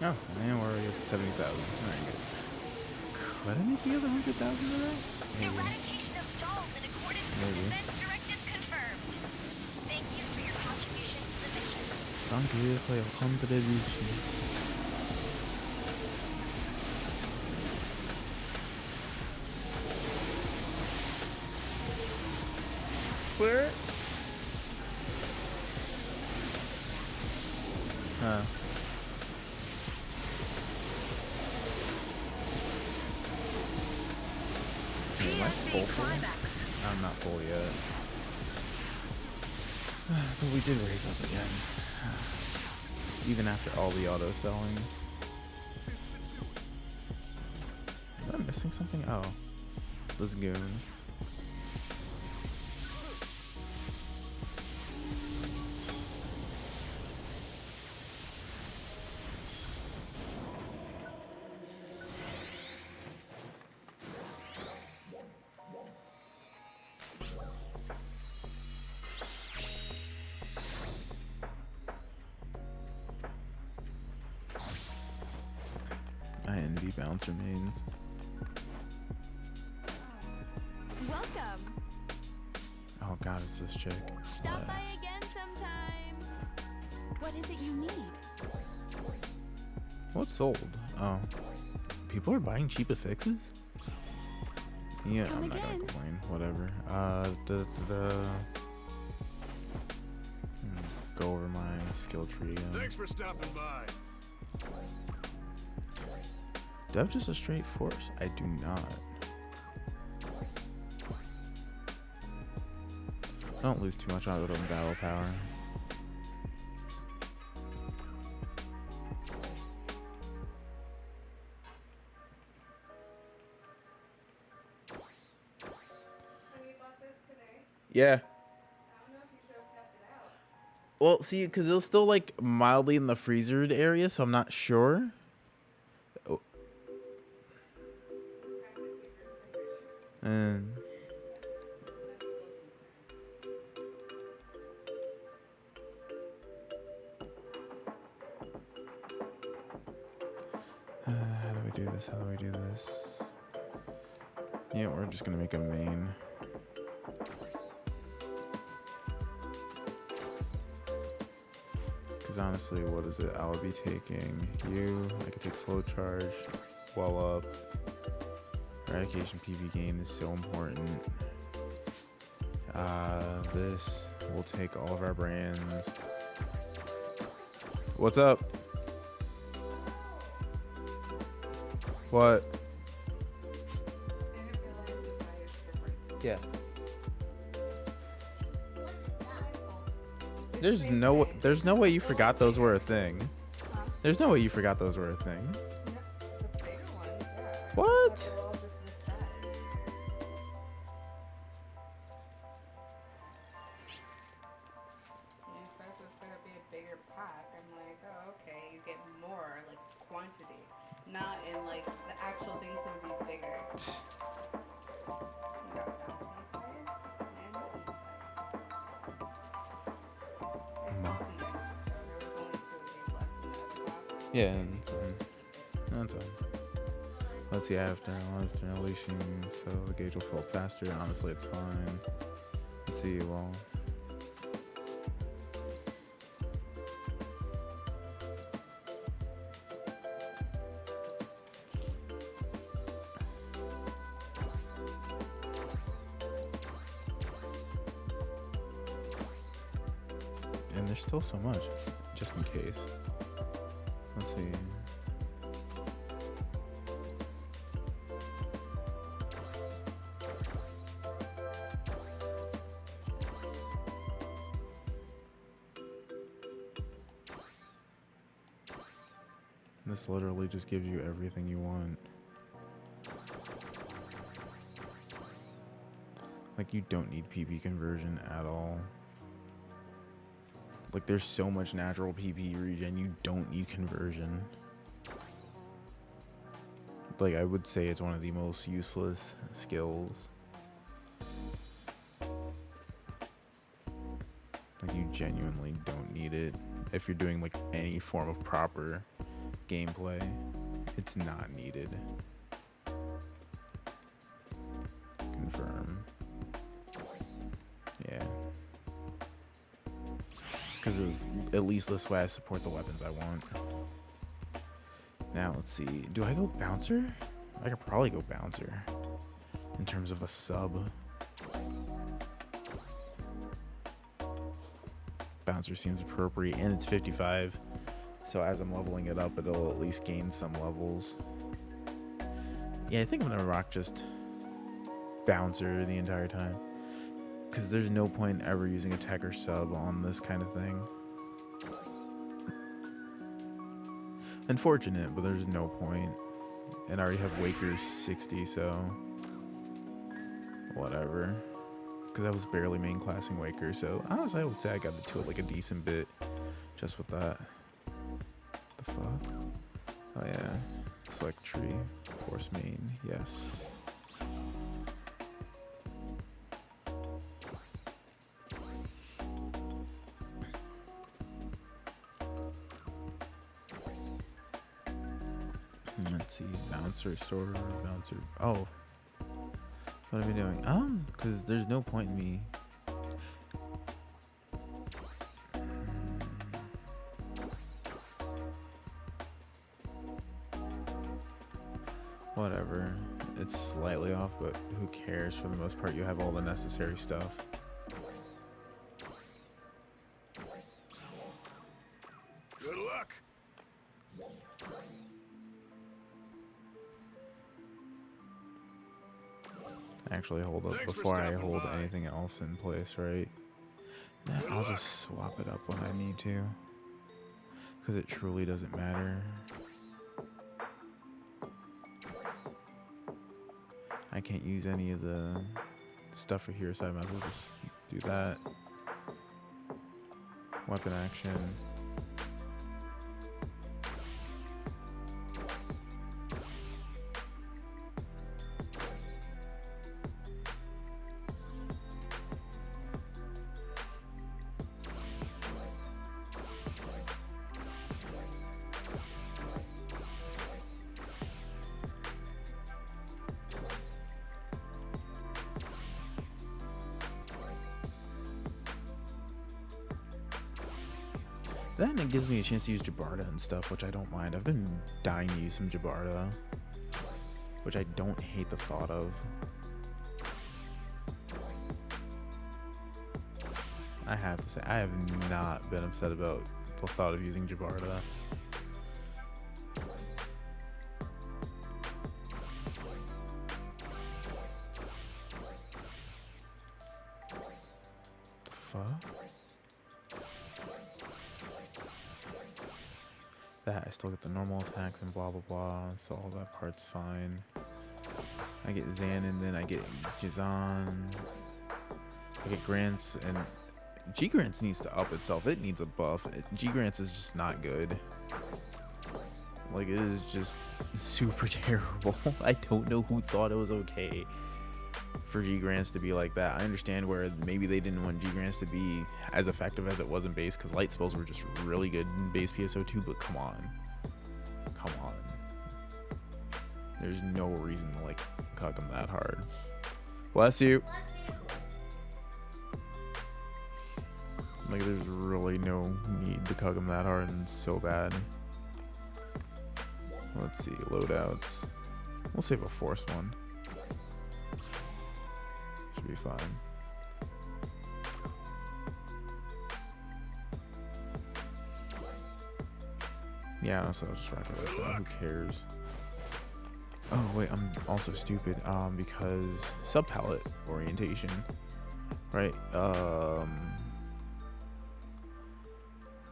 Oh, and we're already up to 70,000. Alright, good. Could I make the other 100,000 today? Maybe. Eradication of dolls in accordance with Maybe. defense directive confirmed. Thank you for your contribution to the mission. Thank you for your contribution. Where? Huh. Wait, am I full? PSC Climax. I'm not full yet. But we did raise up again. Even after all the auto selling. Am I missing something? Oh. Lagoon. I envy bouncer mains. Welcome. Oh god, it's this chick. Stop by again sometime. What is it you need? What's sold? Oh. People are buying cheaper fixes? Yeah, Come I'm not gonna again. complain. Whatever. Go over my skill tree again. Thanks for stopping by. Do I have just a straight force? I do not. I don't lose too much out of it on battle power. When you bought this today, Yeah. I don't know if you should have kept it out. Well, see, because it was still like mildly in the freezer area, so I'm not sure. Oh. And how do we do this? How do we do this? Yeah, we're just gonna make a main. Because honestly, what is it? I would be taking you. I could take slow charge, well up. Eradication PB gain is so important. This will take all of our brands. What's up? What? I didn't realize the size difference. Yeah. It's There's the same no thing. there's no way you forgot those were a thing. Huh? There's no way you forgot those were a thing. No, the bigger ones, yeah. What? But they're all just this size. Yeah, it says it's gonna be a bigger pack. I'm like, oh, okay, you get more, like, quantity. Not in, like, the actual things would be bigger. You got bounty size and mini size. I still condensed it, so there was only 2 of these left in the other box. Yeah, and that's all. Let's see, after unleashing, so the gauge will fill up faster. Honestly, it's fine. Let's see, well. And there's still so much, just in case. Let's see. This literally just gives you everything you want. Like, you don't need PP conversion at all. Like, there's so much natural PP regen, you don't need conversion. Like, I would say it's one of the most useless skills. Like, you genuinely don't need it. If you're doing, like, any form of proper gameplay, it's not needed. Confirm. Yeah. Because at least this way I support the weapons I want. Now, let's see. Do I go bouncer? I could probably go bouncer. In terms of a sub. Bouncer seems appropriate, and it's 55. So as I'm leveling it up, it'll at least gain some levels. Yeah, I think I'm gonna rock just bouncer the entire time. Because there's no point ever using a tech or sub on this kind of thing. Unfortunate, but there's no point. And I already have Waker 60, so whatever. Because I was barely main classing Waker, so honestly I would say I got into it like a decent bit just with that. The fuck? Oh yeah. Select tree. Force main. Yes. Let's see. Bouncer, sorter, bouncer. Oh. What am I doing? Because there's no point in me. Whatever. It's slightly off, but who cares? For the most part, you have all the necessary stuff. Good luck. Actually, hold up Thanks for before I stopping hold by. anything else in place, right? Nah, Good I'll luck. just swap it up when I need to. Because it truly doesn't matter. I can't use any of the stuff for here, so I might as well just do that. Weapon action. Then it gives me a chance to use Jabarda and stuff, which I don't mind. I've been dying to use some Jabarda, which I don't hate the thought of. I have to say, I have not been upset about the thought of using Jabarda. The fuck? That I still get the normal attacks and blah blah blah, so all that part's fine. I get Zan and then I get Jizan. I get Grants, and G Grants needs to up itself. It needs a buff. G Grants is just not good. Like, it is just super terrible. I don't know who thought it was okay for G Grants to be like that. I understand where maybe they didn't want G Grants to be as effective as it was in base, because light spells were just really good in base PSO2, but come on. Come on. There's no reason to like cuck them that hard. Bless you. Like, there's really no need to cuck them that hard and so bad. Let's see, loadouts. We'll save a force one. Should be fine. Yeah, honestly, I'll just rock it like that. Who cares? Oh, wait, I'm also stupid. Because sub-palette orientation, right?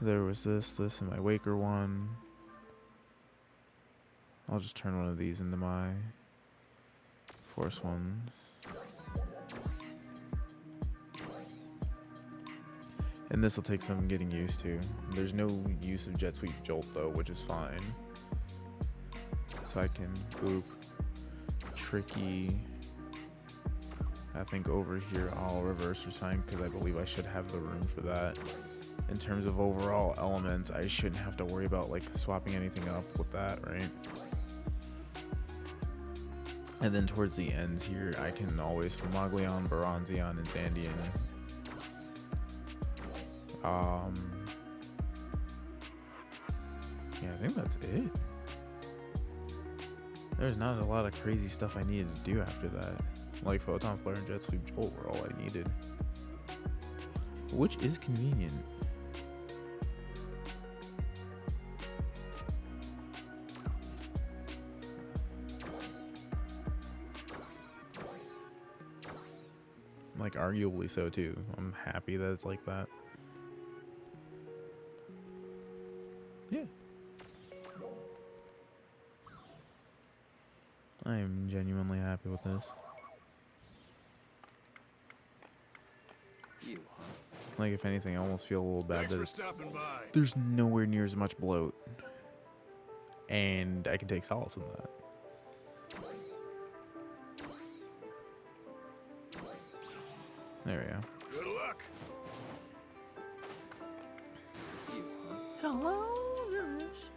There was this, and my Waker one. I'll just turn one of these into my force ones. And this will take some getting used to. There's no use of Jet Sweep Jolt though, which is fine. So I can boop. Tricky. I think over here I'll reverse resign because I believe I should have the room for that. In terms of overall elements, I shouldn't have to worry about like swapping anything up with that, right? And then towards the ends here, I can always Maglion, Baronzion, and Zandian. Yeah, I think that's it. There's not a lot of crazy stuff I needed to do after that. Like Photon Flare and Jet Sweep Jolt were all I needed. Which is convenient. Like, arguably so too. I'm happy that it's like that. Yeah. I am genuinely happy with this. Like, if anything, I almost feel a little bad Thanks that for it's stopping by. there's nowhere near as much bloat, and I can take solace in that. There we go. Good luck. Hello, nurse.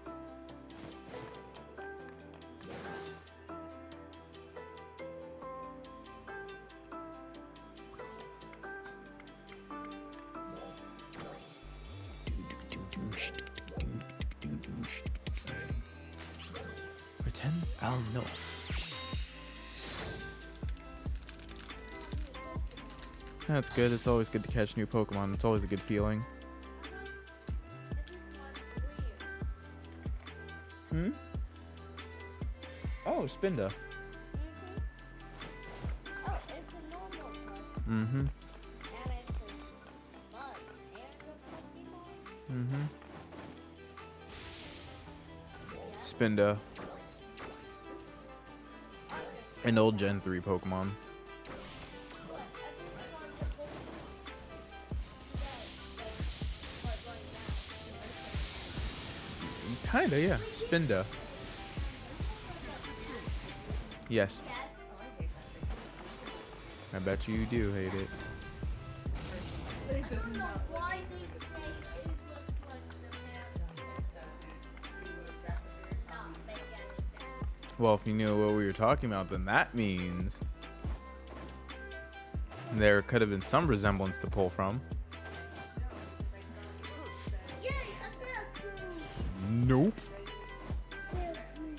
Pretend I'll know. That's good. It's always good to catch new Pokemon. It's always a good feeling. Hmm? Oh, Spinda. Oh, it's a normal type. Mm-hmm. And it's a sponge and a Pokemon. Mm-hmm. Spinda. An old Gen 3 Pokemon. Kinda, yeah. Spinda. Yes. Yes. I bet you do hate it. I don't know why they say it looks like the panda. Not make any sense. Well, if you knew what we were talking about, then that means there could have been some resemblance to pull from. Yay, a Sandshrew! Nope. Sandshrew.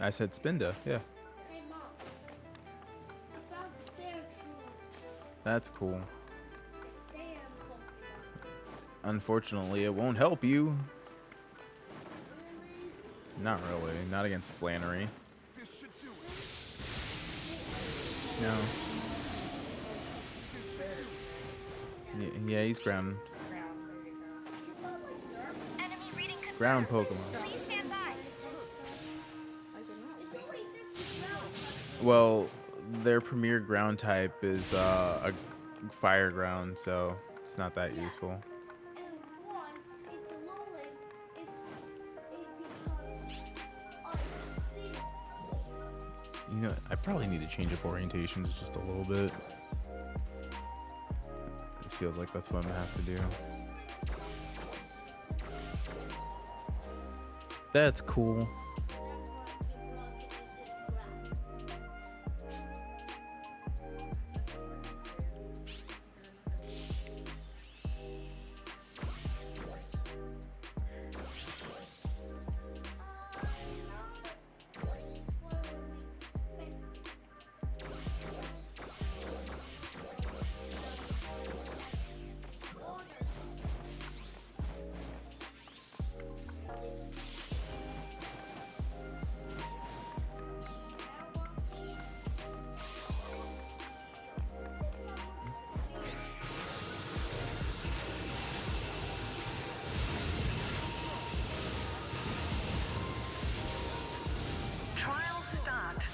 I said Spinda, yeah. Hey Mom, I found the Sandshrew. That's cool. The sand Pokemon. Unfortunately, it won't help you. Really? Not really. Not against Flannery. This should do it. No. This should do it. Yeah, he's ground. He's not like Nerf. Enemy reading confirmed. Ground Pokemon. Please stand by. It's only just a ground. Well, their premier ground type is a fire ground, so it's not that useful. And once it's a Alolan, it becomes ice steel. You know, I probably need to change up orientations just a little bit. It feels like that's what I'm gonna have to do. That's cool. That's why I keep walking in this grass. What was expected? Water. Trial start.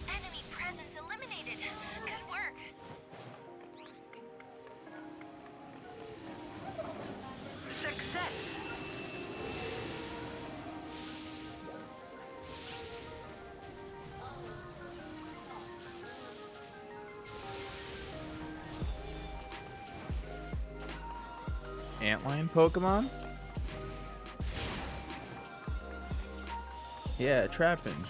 Enemy presence eliminated. Good work. Success. Antlion Pokemon? Yeah, Trapinch.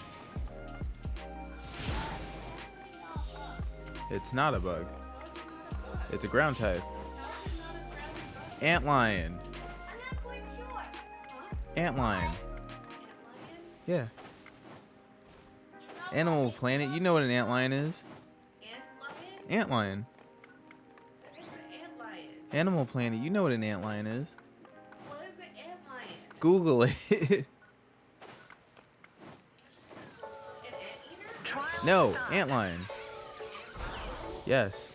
It's not a bug. It's a ground type. Antlion. I'm not quite sure. Antlion. Yeah. You know Animal what? Planet. You know what an antlion is? Antlion? Antlion. That is an antlion. Animal Planet. You know what an antlion is? What is an Google it. Trial No, start. antlion. Yes.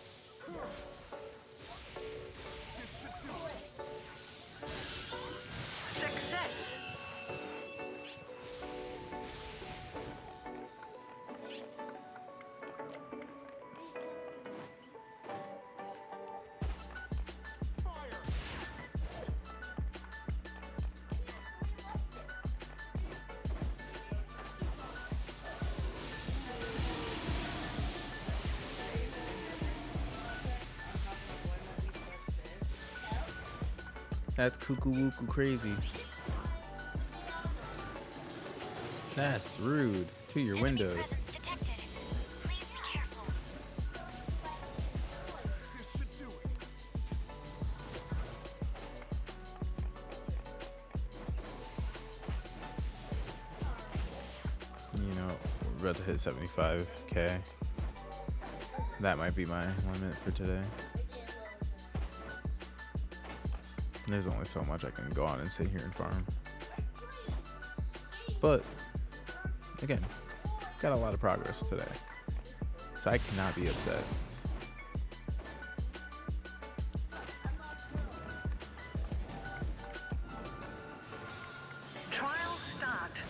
Success. That's cuckoo wooku crazy. That's rude to your Enemy windows. presence detected. Please be careful. This should do it. You know, we're about to hit 75k. That might be my limit for today. There's only so much I can go on and sit here and farm. But, again, got a lot of progress today. So I cannot be upset. Trial start.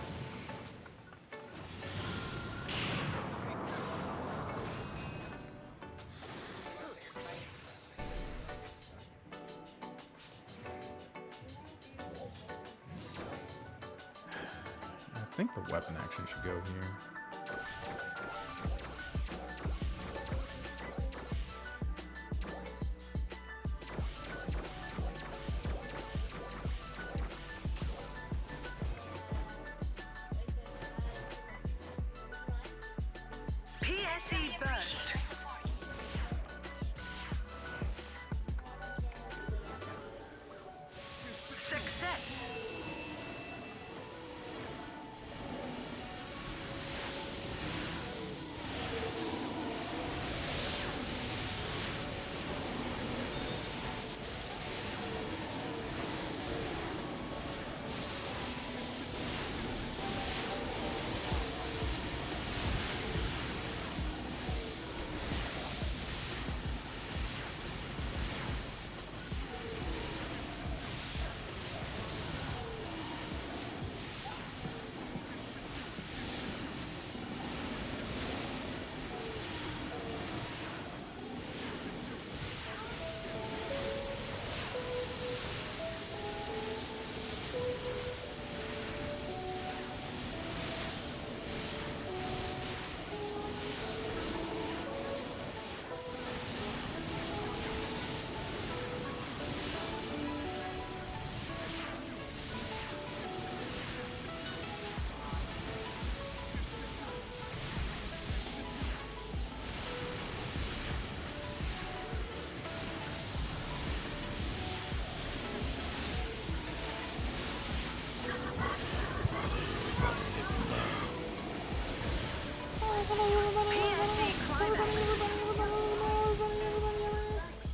I think the weapon action should go here. PSE burst. Success. PSE climax.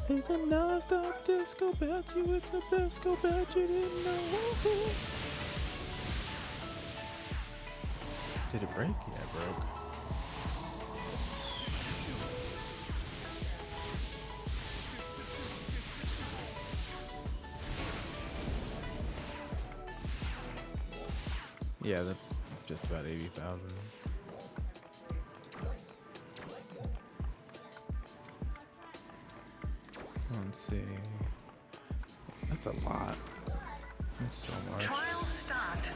It's a non-stop disco bat you. It's the best go bat you didn't know. Did it break? Yeah, it broke. Yeah, that's just about 80,000. Let's see. That's a lot. That's so much. Trial start.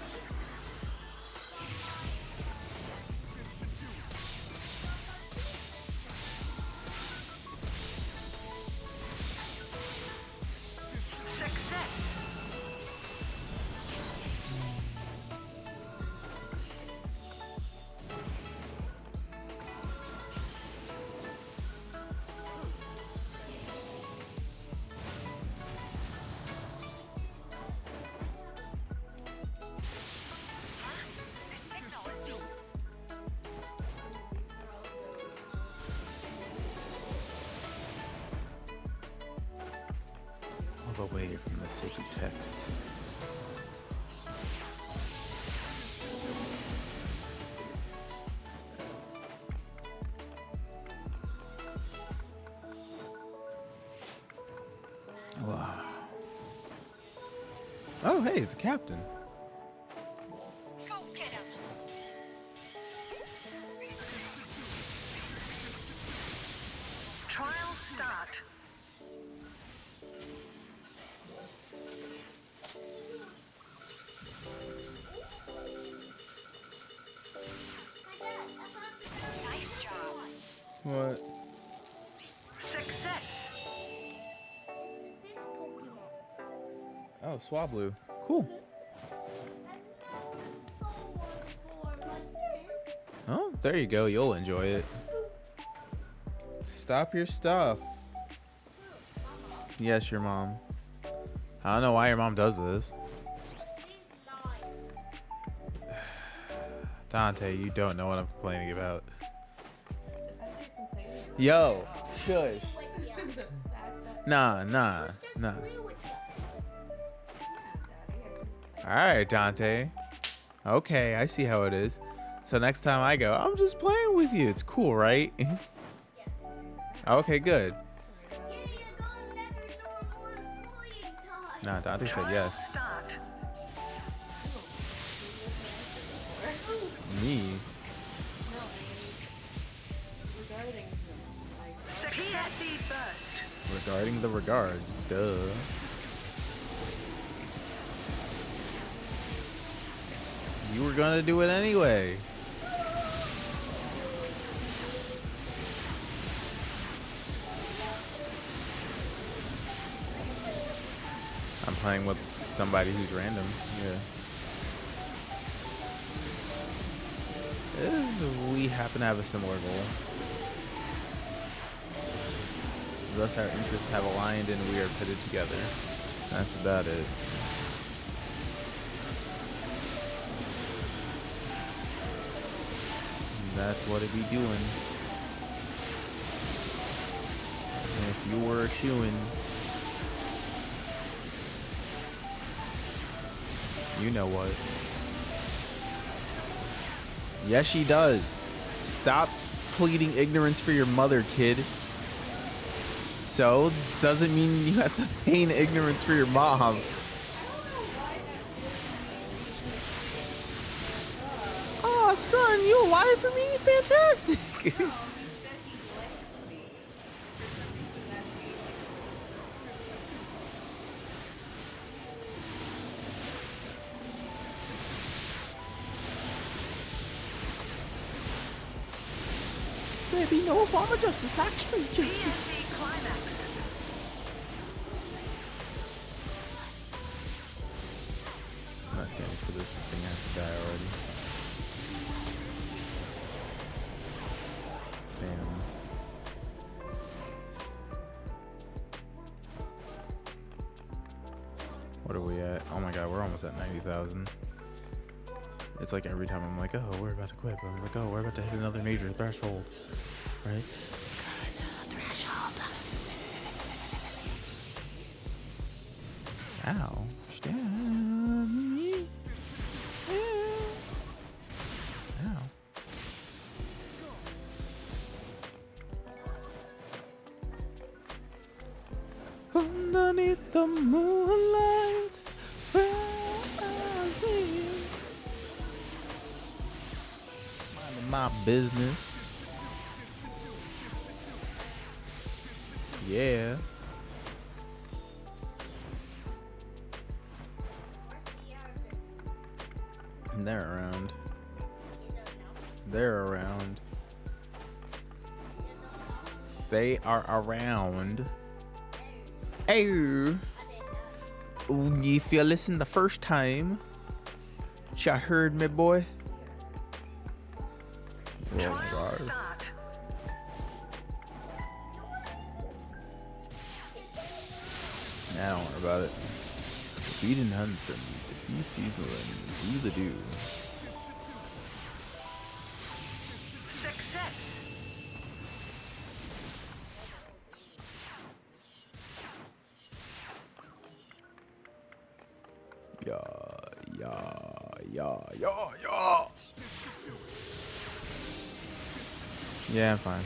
Success. The signal is All the way from the sacred text. Oh, hey, it's a captain. Go get him. Trial start. Nice job. What? Success. It's this Pokemon. Oh, Swablu. Cool. I've never saw one before like this. Oh, there you go. You'll enjoy it. Stop your stuff. Yes, your mom. I don't know why your mom does this. She's nice. Dante, you don't know what I'm complaining about. The fact that you're complaining about Yo, shush. With ya. the fact that Nah. It's just agree with ya. Daddy, I just play. All right, Dante. Okay, I see how it is. So next time I go, I'm just playing with you. It's cool, right? Yes. Okay, good. Yeah, you got another normal employee time. Nah, Dante said Trial yes. start. Me? No, regarding myself. PSE burst. Regarding the regards, duh. You were gonna do it anyway. I'm playing with somebody who's random. Yeah. We happen to have a similar goal. Thus our interests have aligned and we are pitted together. That's about it. And that's what it be doing. And if you were a shoo-in, you know what. Yes, she does. Stop pleading ignorance for your mother, kid. So, doesn't mean you have to feign ignorance for your mom. Oh, son, you lie for me? Fantastic. He said he likes me. For some reason that made me There be no form of justice like street justice. PSE climax. I'm not standing for this. This thing has to die already. Damn. What are we at? Oh my god, we're almost at 90,000. It's like every time I'm like, oh, we're about to quit. But I'm like, oh, we're about to hit another major threshold. Right? Threshold. Ow. Stab me. Ow. Underneath the moonlight, where I see minding my business. Yeah. They're around. They're around. They are around. Oh. If you listened the first time, you heard me, boy. Oh my Trial god. start. Nah, don't worry about it. Defeat and Hunston. Defeat seasonal enemies. Do the do. Success. Yeah. Yeah, I'm fine.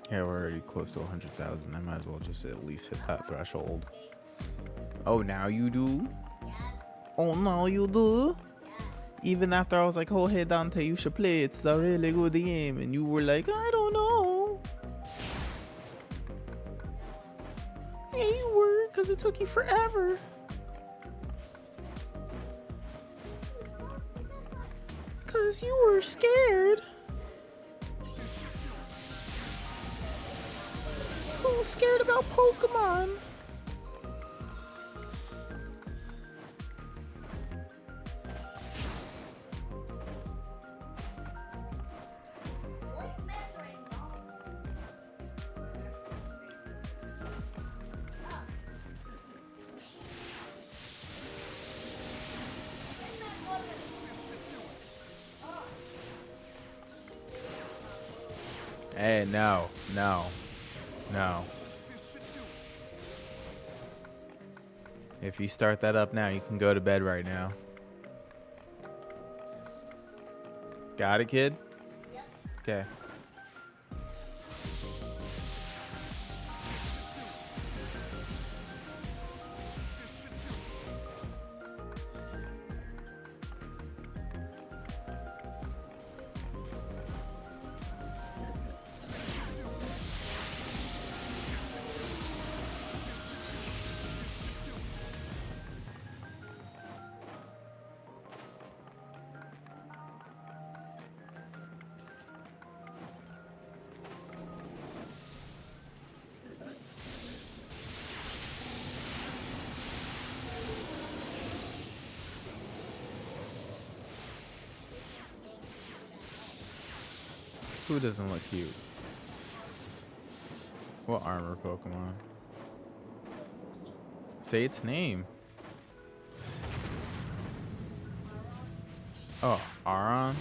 Yeah, we're already close to 100,000. I might as well just at least hit that threshold. Oh, now you do? Oh, now you do? Even after I was like, oh, hey, Dante, you should play. It's a really good game. And you were like, I don't know. Yeah, you were, because it took you forever. Because you were scared. Who's scared about Pokemon? Hey, no. If you start that up now, you can go to bed right now. Got it, kid? Okay. Who doesn't look cute? What armor Pokemon? Say its name. Oh, Aron?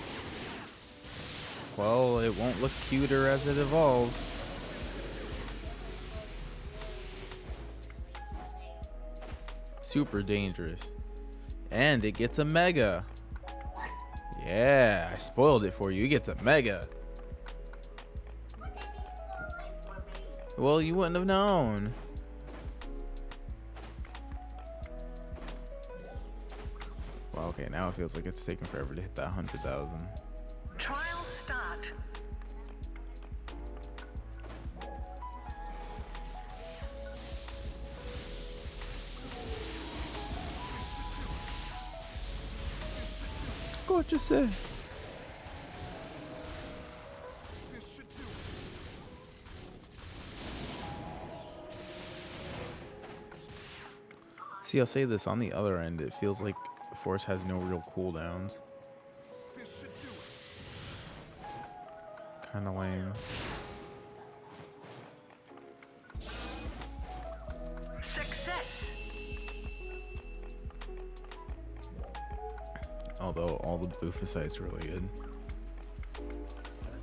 Well, it won't look cuter as it evolves. Super dangerous. And it gets a Mega. Yeah, I spoiled it for you. It gets a Mega. Well, you wouldn't have known. Well, okay, now it feels like it's taking forever to hit that 100,000. Trial start. What you say? See, I'll say this, on the other end, it feels like Force has no real cooldowns. Kinda lame. Success. Although all the blue Physight's really good.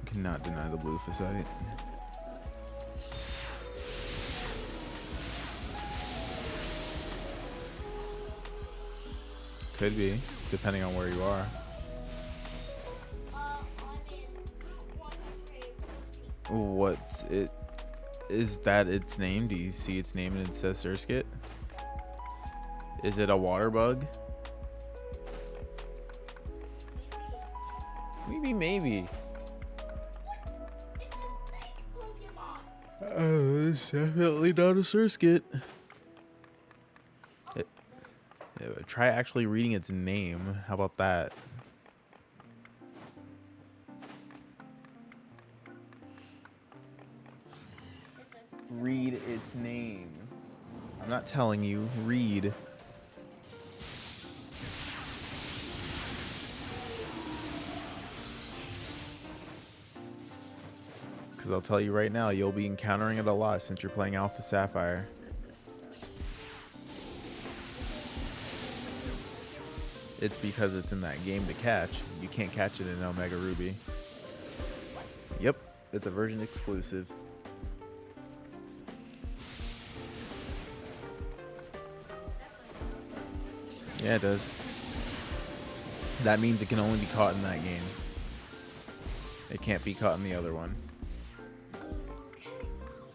Cannot deny the blue Physight. Could be, depending on where you are. I'm in 114. What it is that its name? Do you see its name and it says Surskit? Is it a water bug? Maybe. It's a snake Pokemon. It's definitely not a Surskit. Try actually reading its name. How about that? Read its name. I'm not telling you. Read. Because I'll tell you right now, you'll be encountering it a lot since you're playing Alpha Sapphire. It's because it's in that game to catch. You can't catch it in Omega Ruby. Yep, it's a version exclusive. Yeah, it does. That means it can only be caught in that game. It can't be caught in the other one. Okay.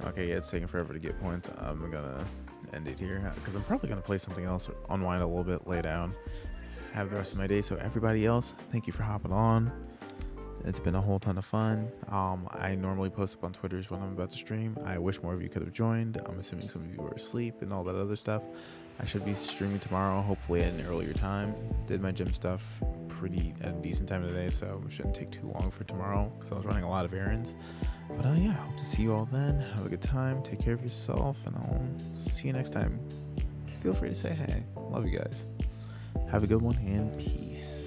Okay, yeah, it's taking forever to get points. I'm gonna end it here because I'm probably gonna play something else, unwind a little bit, lay down, have the rest of my day. So everybody else, thank you for hopping on. It's been a whole ton of fun. I normally post up on Twitters when I'm about to stream. I wish more of you could have joined. I'm assuming some of you were asleep and all that other stuff. I should be streaming tomorrow, hopefully at an earlier time. Did my gym stuff at a decent time today, so it shouldn't take too long for tomorrow because I was running a lot of errands. But yeah, hope to see you all then. Have a good time. Take care of yourself, and I'll see you next time. Feel free to say hey. Love you guys. Have a good one, and peace.